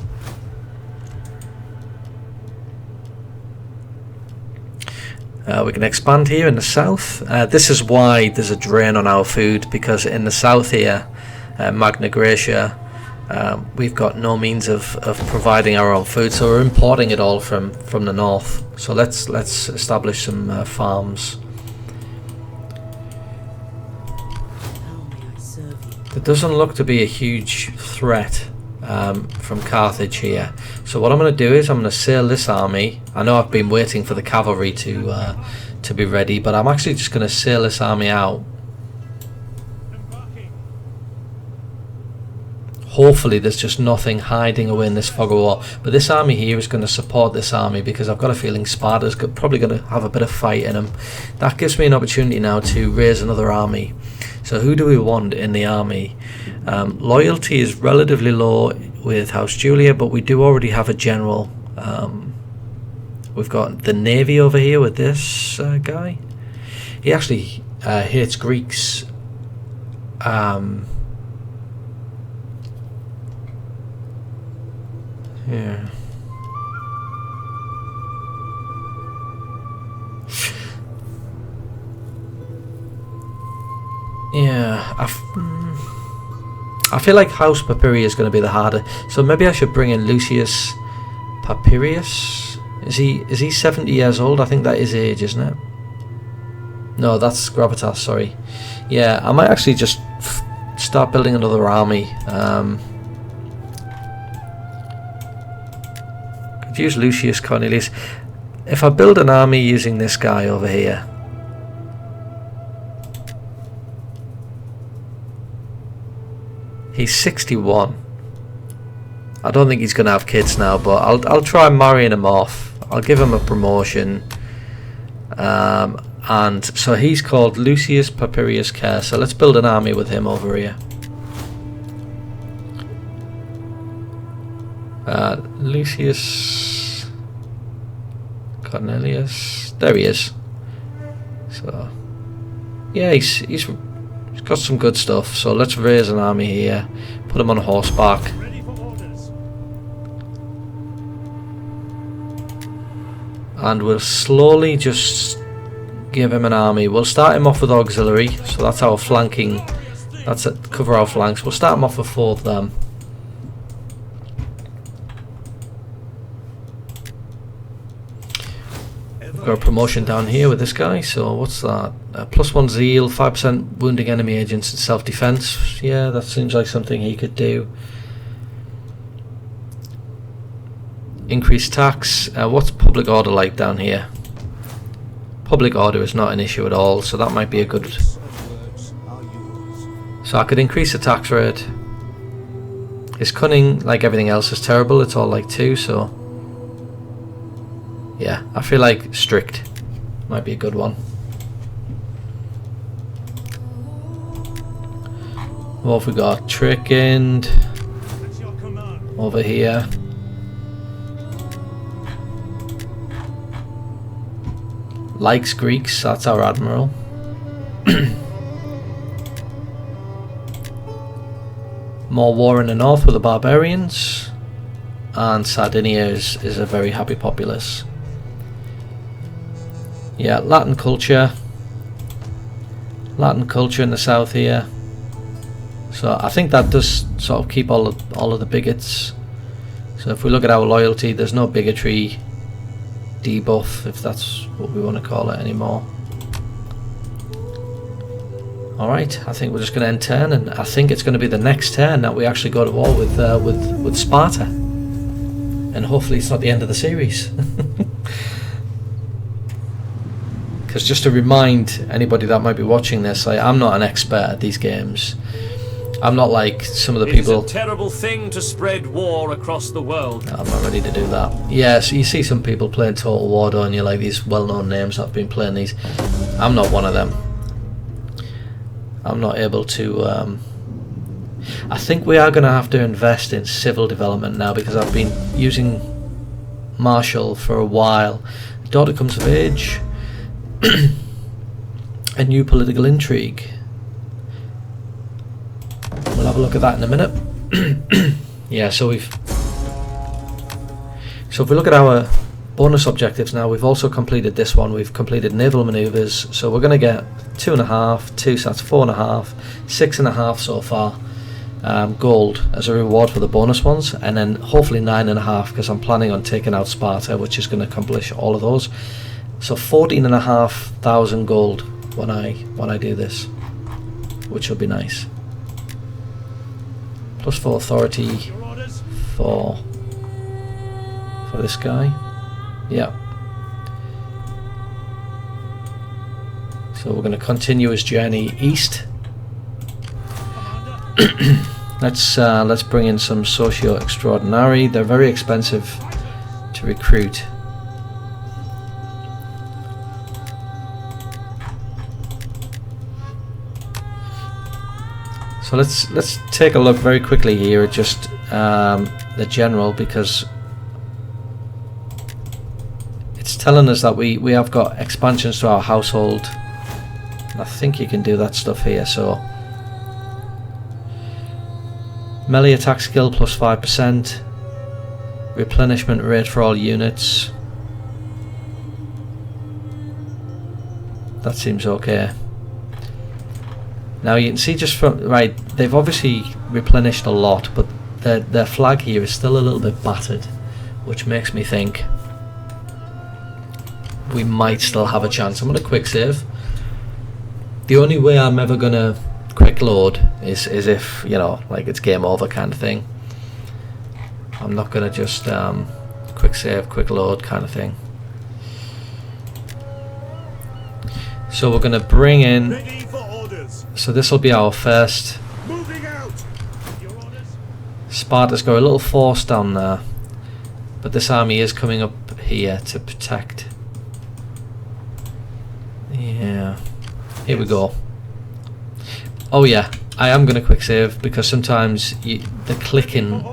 We can expand here in the south. This is why there's a drain on our food, because in the south here, Magna Graecia, we've got no means of providing our own food, so we're importing it all from the north. So let's establish some farms. There doesn't look to be a huge threat from Carthage here. So what I'm going to do is I'm going to sail this army. I know I've been waiting for the cavalry to be ready, but I'm actually just going to sail this army out. Hopefully there's just nothing hiding away in this fog of war. But this army here is going to support this army, because I've got a feeling Sparta's probably going to have a bit of fight in them. That gives me an opportunity now to raise another army. So who do we want in the army? Loyalty is relatively low with House Julia, but we do already have a general. We've got the navy over here with this guy. He actually hates Greeks Yeah. Yeah, I feel like House Papyria is going to be the harder. So maybe I should bring in Lucius Papyrius. Is he 70 years old? I think that is age, isn't it? No, that's Gravitas, sorry. Yeah, I might actually just start building another army. Could use Lucius Cornelius. If I build an army using this guy over here, he's 61. I don't think he's going to have kids now, but I'll try marrying him off. I'll give him a promotion. And so he's called Lucius Papyrius Care. So let's build an army with him over here. Lucius Cornelius. There he is. So yeah, he's got some good stuff. So let's raise an army here. Put him on horseback. Ready for orders. And we'll slowly just give him an army. We'll start him off with auxiliary, so that's our flanking, that's it, cover our flanks. We'll start him off with 4 of them. We've got a promotion down here with this guy, so what's that? +1 zeal, 5% wounding enemy agents in self-defense. Yeah, that seems like something he could do. Increased tax. What's public order like down here? Public order is not an issue at all, so that might be a good. So I could increase the tax rate. His cunning, like everything else, is terrible. It's all like 2, so yeah, I feel like strict might be a good one. What have we got? Trick and That's your command. over here. Likes Greeks, that's our admiral. More war in the north with the barbarians. And Sardinia is a very happy populace. Yeah, Latin culture. Latin culture in the south here. So I think that does sort of keep all of the bigots. So if we look at our loyalty, there's no bigotry debuff, if that's what we want to call it anymore. Alright, I think we're just going to end turn, and I think it's going to be the next turn that we actually go to war with Sparta. And hopefully it's not the end of the series. Because just to remind anybody that might be watching this, I'm not an expert at these games. I'm not like some of the people. It's a terrible thing to spread war across the world. No, I'm not ready to do that. Yeah, so you see some people playing Total War, don't you? Like these well-known names that have been playing these. I'm not one of them. I'm not able to. I think we are going to have to invest in civil development now, because I've been using martial for a while. Daughter comes of age. A new political intrigue. We'll have a look at that in a minute. Yeah, so if we look at our bonus objectives now, we've also completed this one. We've completed naval maneuvers, so we're going to get 2.5, 2, so that's 4.5, 6.5 so far gold as a reward for the bonus ones, and then hopefully 9.5, because I'm planning on taking out Sparta, which is going to accomplish all of those. So 14,500 gold when I do this, which will be nice. +4 authority Your orders. for this guy. Yeah. So we're going to continue his journey east. Let's bring in some socio extraordinary. They're very expensive to recruit. So let's take a look very quickly here at just the general, because it's telling us that we have got expansions to our household. And I think you can do that stuff here. So Melee attack skill plus 5%. Replenishment rate for all units. That seems okay. Now you can see just from right, they've obviously replenished a lot, but their flag here is still a little bit battered, which makes me think we might still have a chance. I'm gonna quick save. The only way I'm ever gonna quick load is if, you know, like it's game over kind of thing. I'm not gonna just quick save, quick load kind of thing. So we're gonna bring in. Ready for orders. So this will be our first. Moving out. Your orders. Sparta's got a little force down there, but this army is coming up here to protect. Yeah, here we go. Oh yeah, I am going to quick save because sometimes the clicking,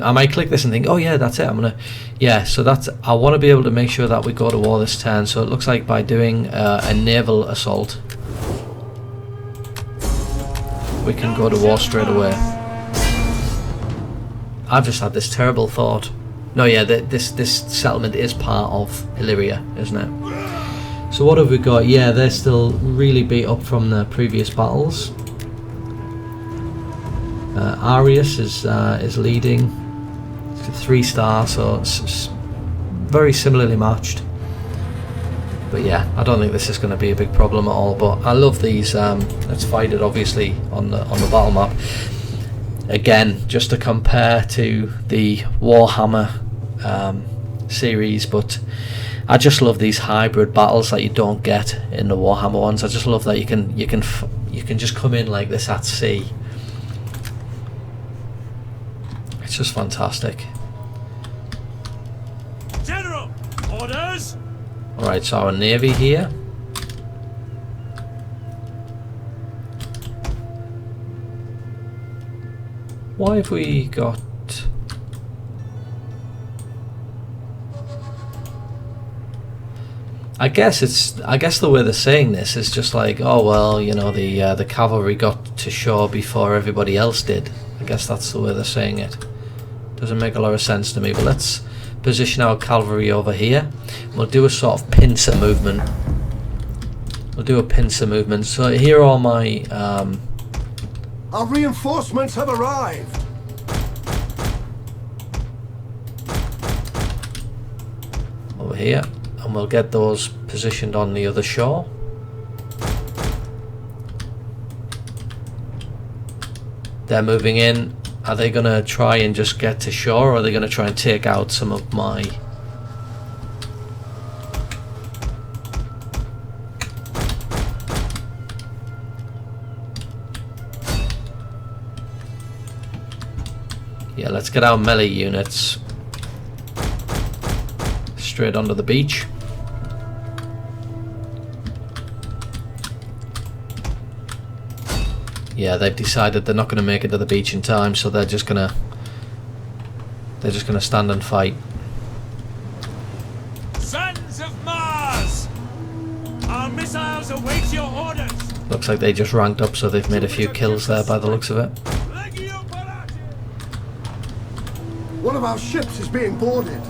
I might click this and think, oh yeah, that's it, I'm going to, yeah, so that's, I want to be able to make sure that we go to war this turn. So it looks like by doing a naval assault, we can go to war straight away. I've just had this terrible thought. No, yeah, this settlement is part of Illyria, isn't it? So what have we got? Yeah, they're still really beat up from the previous battles. Arius is leading. It's got 3 stars, so it's very similarly matched. But yeah, I don't think this is going to be a big problem at all. But I love these. Let's fight it, obviously, on the battle map. Again, just to compare to the Warhammer series, but I just love these hybrid battles that you don't get in the Warhammer ones. I just love that you can just come in like this at sea. It's just fantastic. General, orders. All right, so our navy here. Why have we got? I guess the way they're saying this is just like, oh well, you know, the cavalry got to shore before everybody else did. I guess that's the way they're saying it. Doesn't make a lot of sense to me, but let's position our cavalry over here. We'll do a sort of pincer movement. We'll do a pincer movement. So here are my Our reinforcements have arrived. over here, and we'll get those positioned on the other shore. They're moving in. Are they going to try and just get to shore, or are they going to try and take out some of my... Yeah, let's get our melee units straight onto the beach. Yeah, they've decided they're not going to make it to the beach in time, so they're just gonna stand and fight. Sons of Mars, our missiles await your orders. Looks like they just ranked up, so they've made a few kills there by the looks of it. One of our ships is being boarded.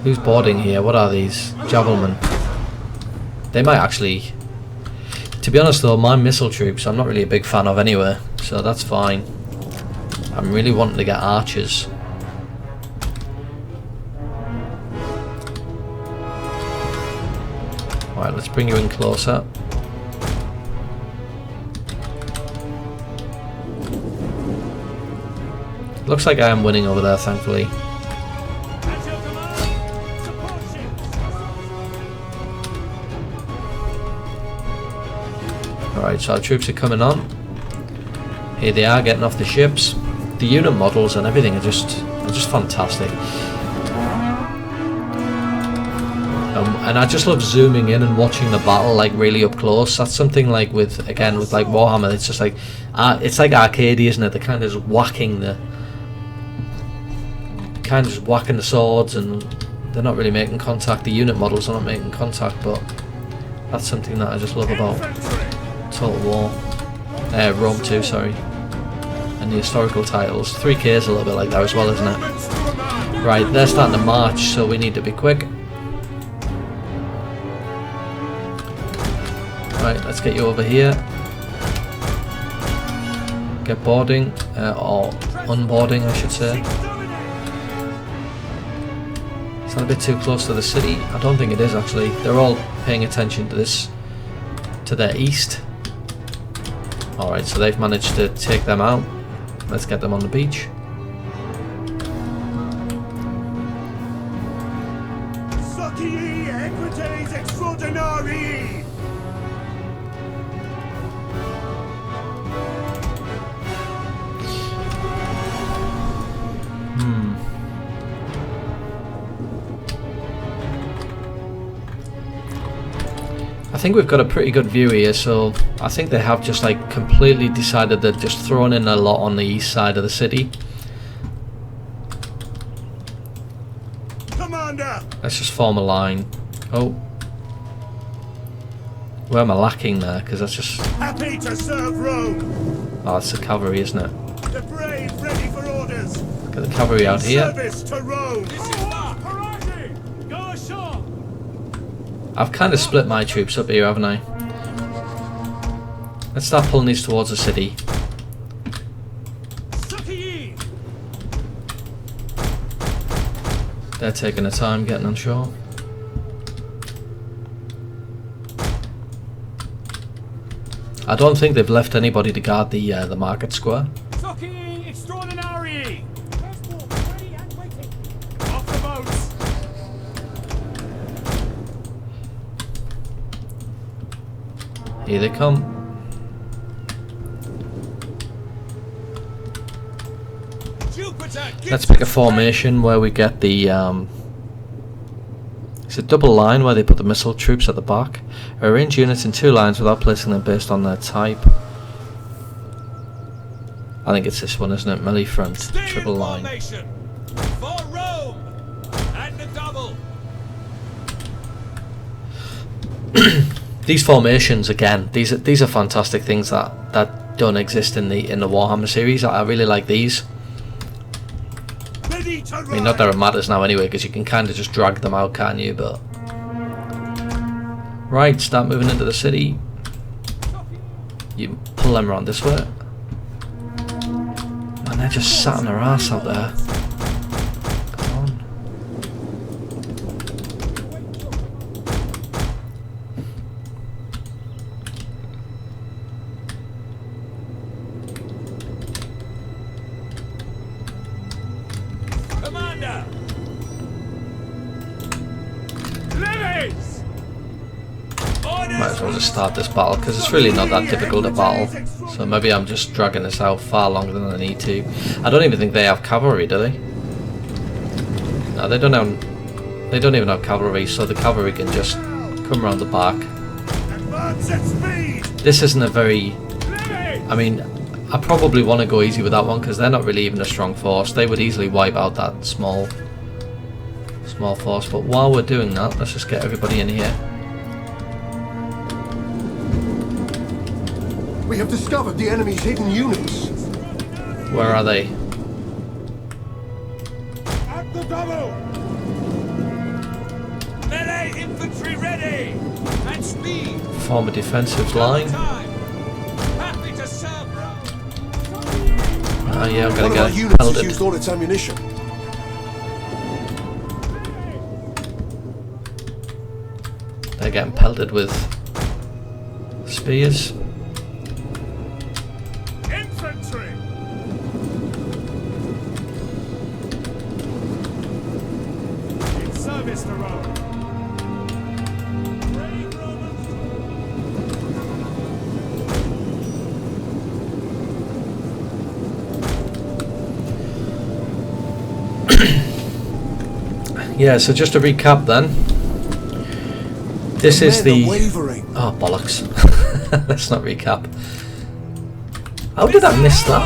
Who's boarding here? What are these? Javelmen. They might actually... To be honest though, my missile troops I'm not really a big fan of anyway, so that's fine. I'm really wanting to get archers. Alright, let's bring you in closer. Looks like I am winning over there, thankfully. Alright, so our troops are coming on. Here they are, getting off the ships. The unit models and everything are just fantastic. And I just love zooming in and watching the battle like really up close. That's something like with like Warhammer. It's just like it's like arcade, isn't it? They're kind of just whacking the swords, and they're not really making contact. The unit models are not making contact, but that's something that I just love about Total War. Rome 2, sorry. And and the historical titles. 3K is a little bit like that as well, isn't it? Right, they're starting to march, so we need to be quick. Right, let's get you over here. Get boarding, or unboarding I should say. Is that a bit too close to the city? I don't think it is actually. They're all paying attention to this, to their east. Alright, so they've managed to take them out. Let's get them on the beach. Socii equites extraordinari! I think we've got a pretty good view here, so I think they have just like completely decided they're just throwing in a lot on the east side of the city. Commander! Let's just form a line. Oh. Where am I lacking there? Because that's just... Happy to serve Rome! Oh, that's the cavalry, isn't it? The brave ready for orders! Get the cavalry out here. Service to Rome! Go ashore! I've kind of split my troops up here, haven't I? Let's start pulling these towards the city. They're taking their time getting on shore. I don't think they've left anybody to guard the market square. Extraordinary! Off the boats! Here they come. Let's pick a formation where we get the it's a double line where they put the missile troops at the back. Arrange units in 2 lines without placing them based on their type. I think it's this one, isn't it? Melee front, triple line. For Rome! And the double! These formations again, these are fantastic things that don't exist in the Warhammer series. I really like these. I mean, not that it matters now anyway, because you can kind of just drag them out, can't you? But right, start moving into the city. You pull them around this way. Man, they're just sat on their ass out there. Come on. Commander! Levies! Might as well just start this battle, because it's really not that difficult a battle. So maybe I'm just dragging this out far longer than I need to. I don't even think they have cavalry, do they? No, they don't have. They don't even have cavalry, so the cavalry can just come around the back. Advance at speed! This isn't a very... I mean, I probably want to go easy with that one, because they're not really even a strong force. They would easily wipe out that small force. But while we're doing that, let's just get everybody in here. We have discovered the enemy's hidden units. Where are they? At the double! Melee infantry ready! At speed! Form a defensive line. Time! Happy to serve Rome! Ah, yeah, I'm One gonna of our get units has pelted. used all its ammunition. They're getting pelted with spears. Infantry! In service to Rome! Brave Romans! Yeah, so just to recap then. This is Men are the... wavering. Oh, bollocks. Let's not recap. How did I miss that?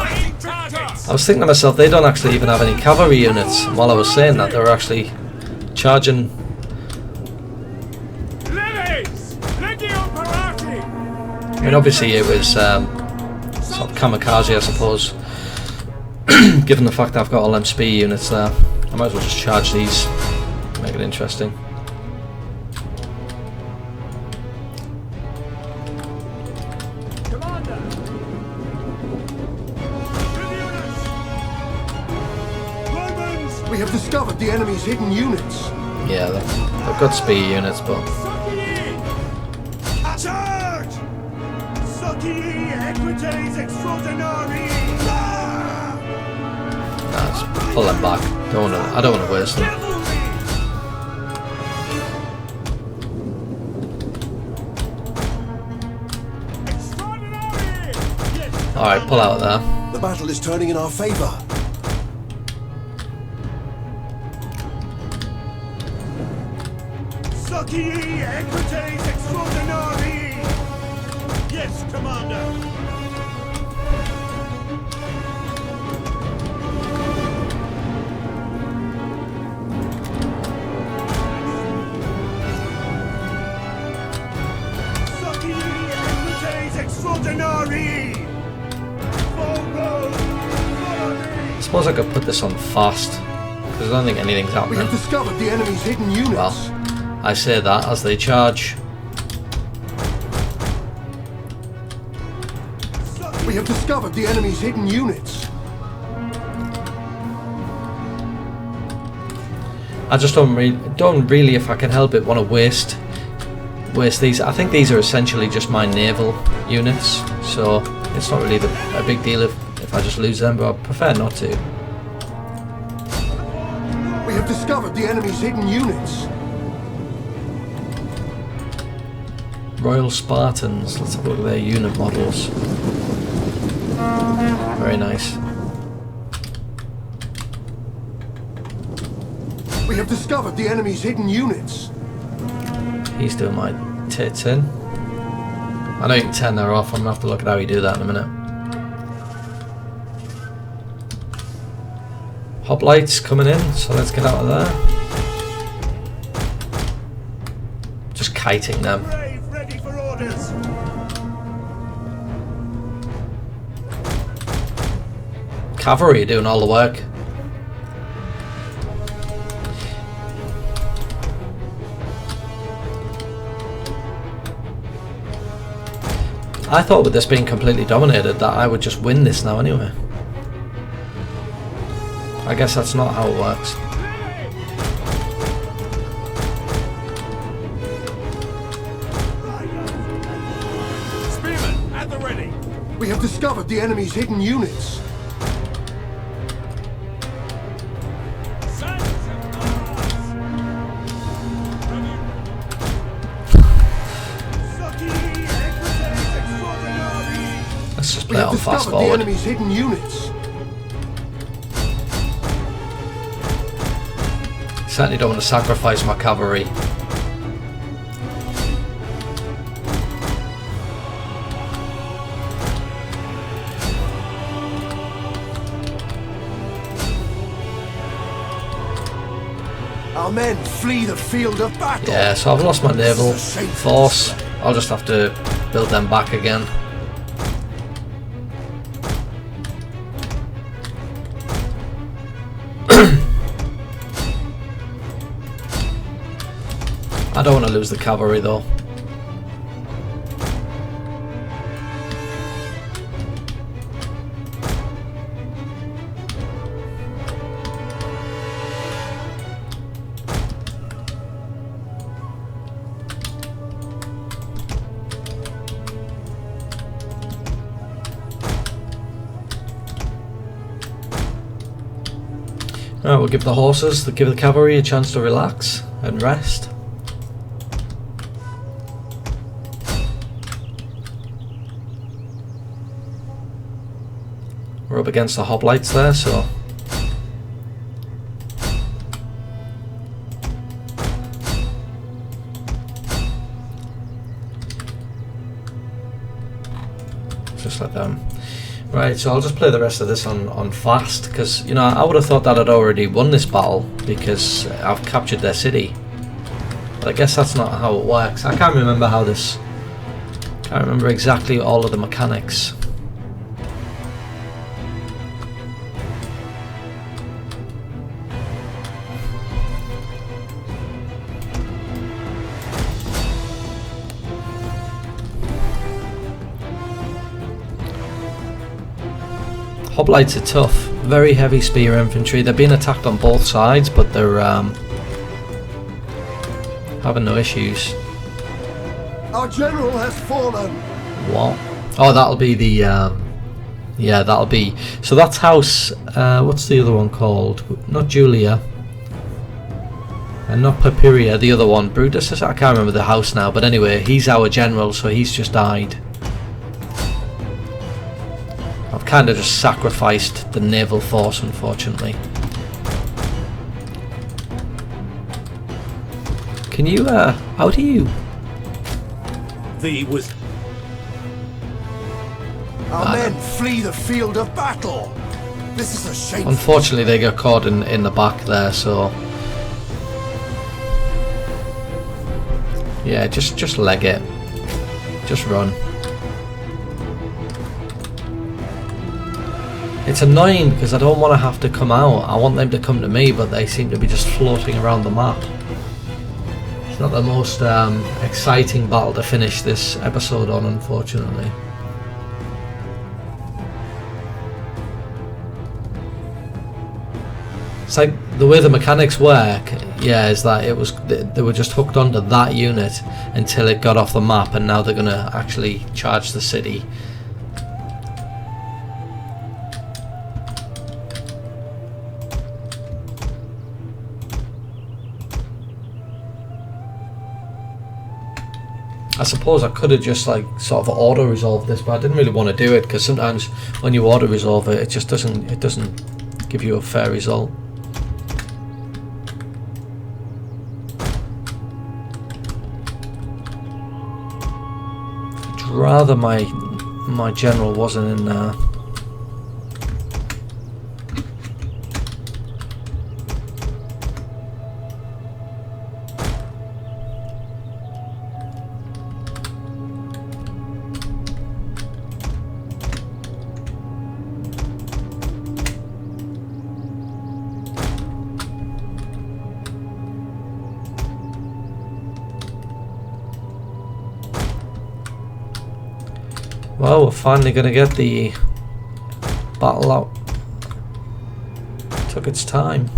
I was thinking to myself, they don't actually even have any cavalry units. And while I was saying that, they were actually charging. Levies! Legio Parati! I mean, obviously it was sort of kamikaze, I suppose. Given the fact that I've got all them speed units there, I might as well just charge these, make it interesting. We have discovered the enemy's hidden units. Yeah, they've got speed units, but Charge! Socii equites extraordinarii! nah, just pull them back. I don't want to waste them. All right, pull out there. The battle is turning in our favor. Socii equites extraordinarii! Yes, Commander! Socii equites extraordinarii! Follow me! I suppose I could put this on fast because I don't think anything's We happening. have discovered the enemy's hidden units. Well, I say that as they charge. We have discovered the enemy's hidden units. I just don't really, if I can help it, want to waste these. I think these are essentially just my naval units, so it's not really a big deal if I just lose them, but I prefer not to. We have discovered the enemy's hidden units. Royal Spartans, let's have a look at their unit models. Very nice. We have discovered the enemy's hidden units. He's doing my tits in. I know you can turn that off, I'm gonna have to look at how you do that in a minute. Hoplites coming in, so let's get out of there. Just kiting them. Brave, ready for orders! Cavalry are doing all the work. I thought with this being completely dominated that I would just win this now anyway. I guess that's not how it works. Spearmen, at the ready! We have discovered the enemy's hidden units. Let's just We play it have on fast discovered the forward. enemy's hidden units. Certainly don't want to sacrifice my cavalry. Our men flee the field of battle. Yeah, so I've lost my naval force. I'll just have to build them back again. I don't want to lose the cavalry though. Alright, we'll give the cavalry a chance to relax and rest. We're up against the hoplites there, so just like them. Right, so I'll just play the rest of this on fast, because, you know, I would have thought that I'd already won this battle because I've captured their city. But I guess that's not how it works. I can't remember can't remember exactly all of the mechanics. Hoplites are tough. Very heavy spear infantry. They're being attacked on both sides, but they're having no issues. Our general has fallen. What? Oh, that'll be the yeah, that'll be. So that's house. What's the other one called? Not Julia. And not Papiria, the other one. Brutus, I can't remember the house now, but anyway, he's our general, so he's just died. I've kind of just sacrificed the naval force, unfortunately. Can you, how do you? Thee was Our men flee the field of battle. This is a shame. Unfortunately, they got caught in the back there, so... Yeah, just leg it. Just run. It's annoying because I don't want to have to come out. I want them to come to me, but they seem to be just floating around the map. It's not the most exciting battle to finish this episode on, unfortunately. It's like the way the mechanics work, yeah, is that they were just hooked onto that unit until it got off the map, and now they're gonna actually charge the city. I suppose I could have just like sort of auto resolved this, but I didn't really want to do it because sometimes when you auto resolve it, it just doesn't give you a fair result. I'd rather my general wasn't in there. Well, we're finally going to get the battle out. Took its time.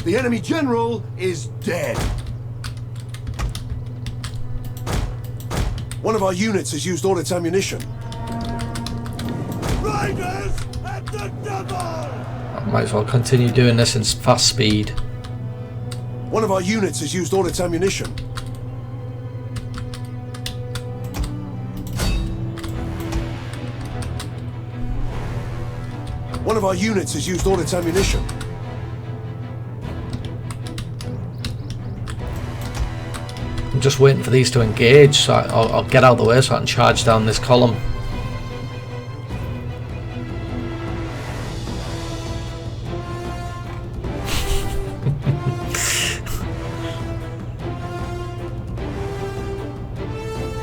The enemy general is dead. One of our units has used all its ammunition. Riders at the double! Might as well continue doing this in fast speed. One of our units has used all its ammunition. One of our units has used all its ammunition. I'm just waiting for these to engage, so I'll get out of the way so I can charge down this column.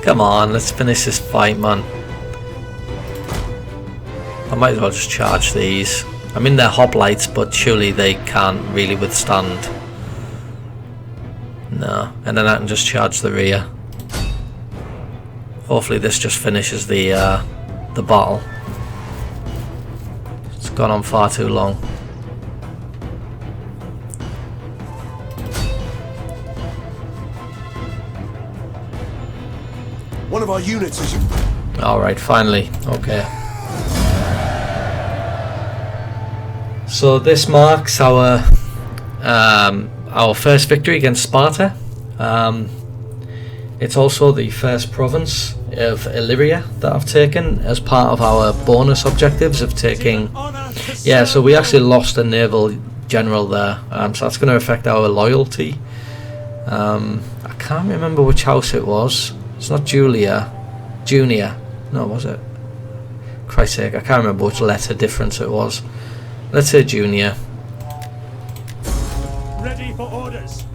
Come on, let's finish this fight, man. I might as well just charge these. I mean, they're hoplites, but surely they can't really withstand. No, and then I can just charge the rear. Hopefully this just finishes the battle. It's gone on far too long. One of our units is... Alright, finally. Okay. So this marks our first victory against Sparta. It's also the first province of Illyria that I've taken as part of our bonus objectives of taking... Yeah, so we actually lost a naval general there, so that's going to affect our loyalty. I can't remember which house it was. It's not Julia. Junior. No, was it? Christ's sake, I can't remember which letter difference it was. Let's say Junior. Ready for orders.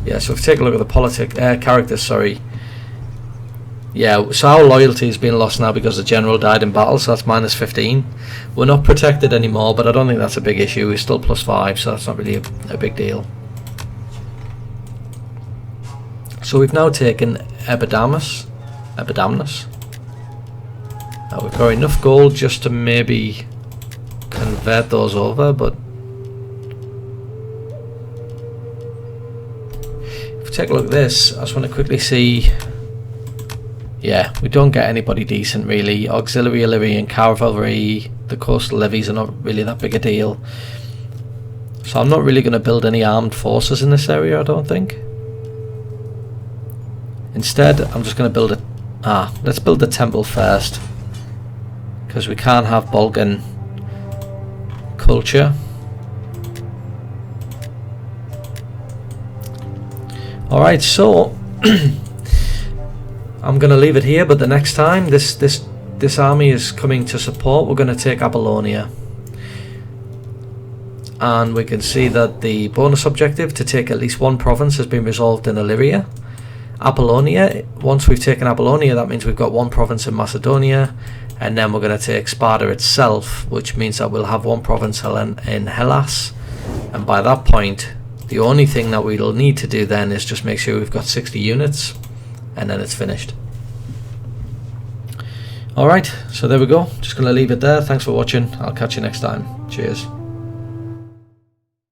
Yeah, so if we take a look at the characters, sorry. Yeah, so our loyalty has been lost now because the general died in battle, so that's minus 15. We're not protected anymore, but I don't think that's a big issue. We're still plus 5, so that's not really a big deal. So we've now taken Epidamnus. Now we've got enough gold just to maybe convert those over, but if we take a look at this, I just want to quickly see. Yeah, we don't get anybody decent really. Auxiliary, Illyrian, cavalry, the coastal levies are not really that big a deal. So I'm not really going to build any armed forces in this area, I don't think. Instead, I'm just going to build let's build the temple first, because we can't have Balkan culture. Alright, so I'm going to leave it here, but the next time this army is coming to support, we're going to take Apollonia. And we can see that the bonus objective to take at least one province has been resolved in Illyria. Apollonia, once we've taken Apollonia, that means we've got one province in Macedonia, and then we're going to take Sparta itself, which means that we'll have one province in Hellas, and by that point the only thing that we'll need to do then is just make sure we've got 60 units, and then it's finished. Alright, so there we go, just going to leave it there. Thanks for watching, I'll catch you next time. Cheers.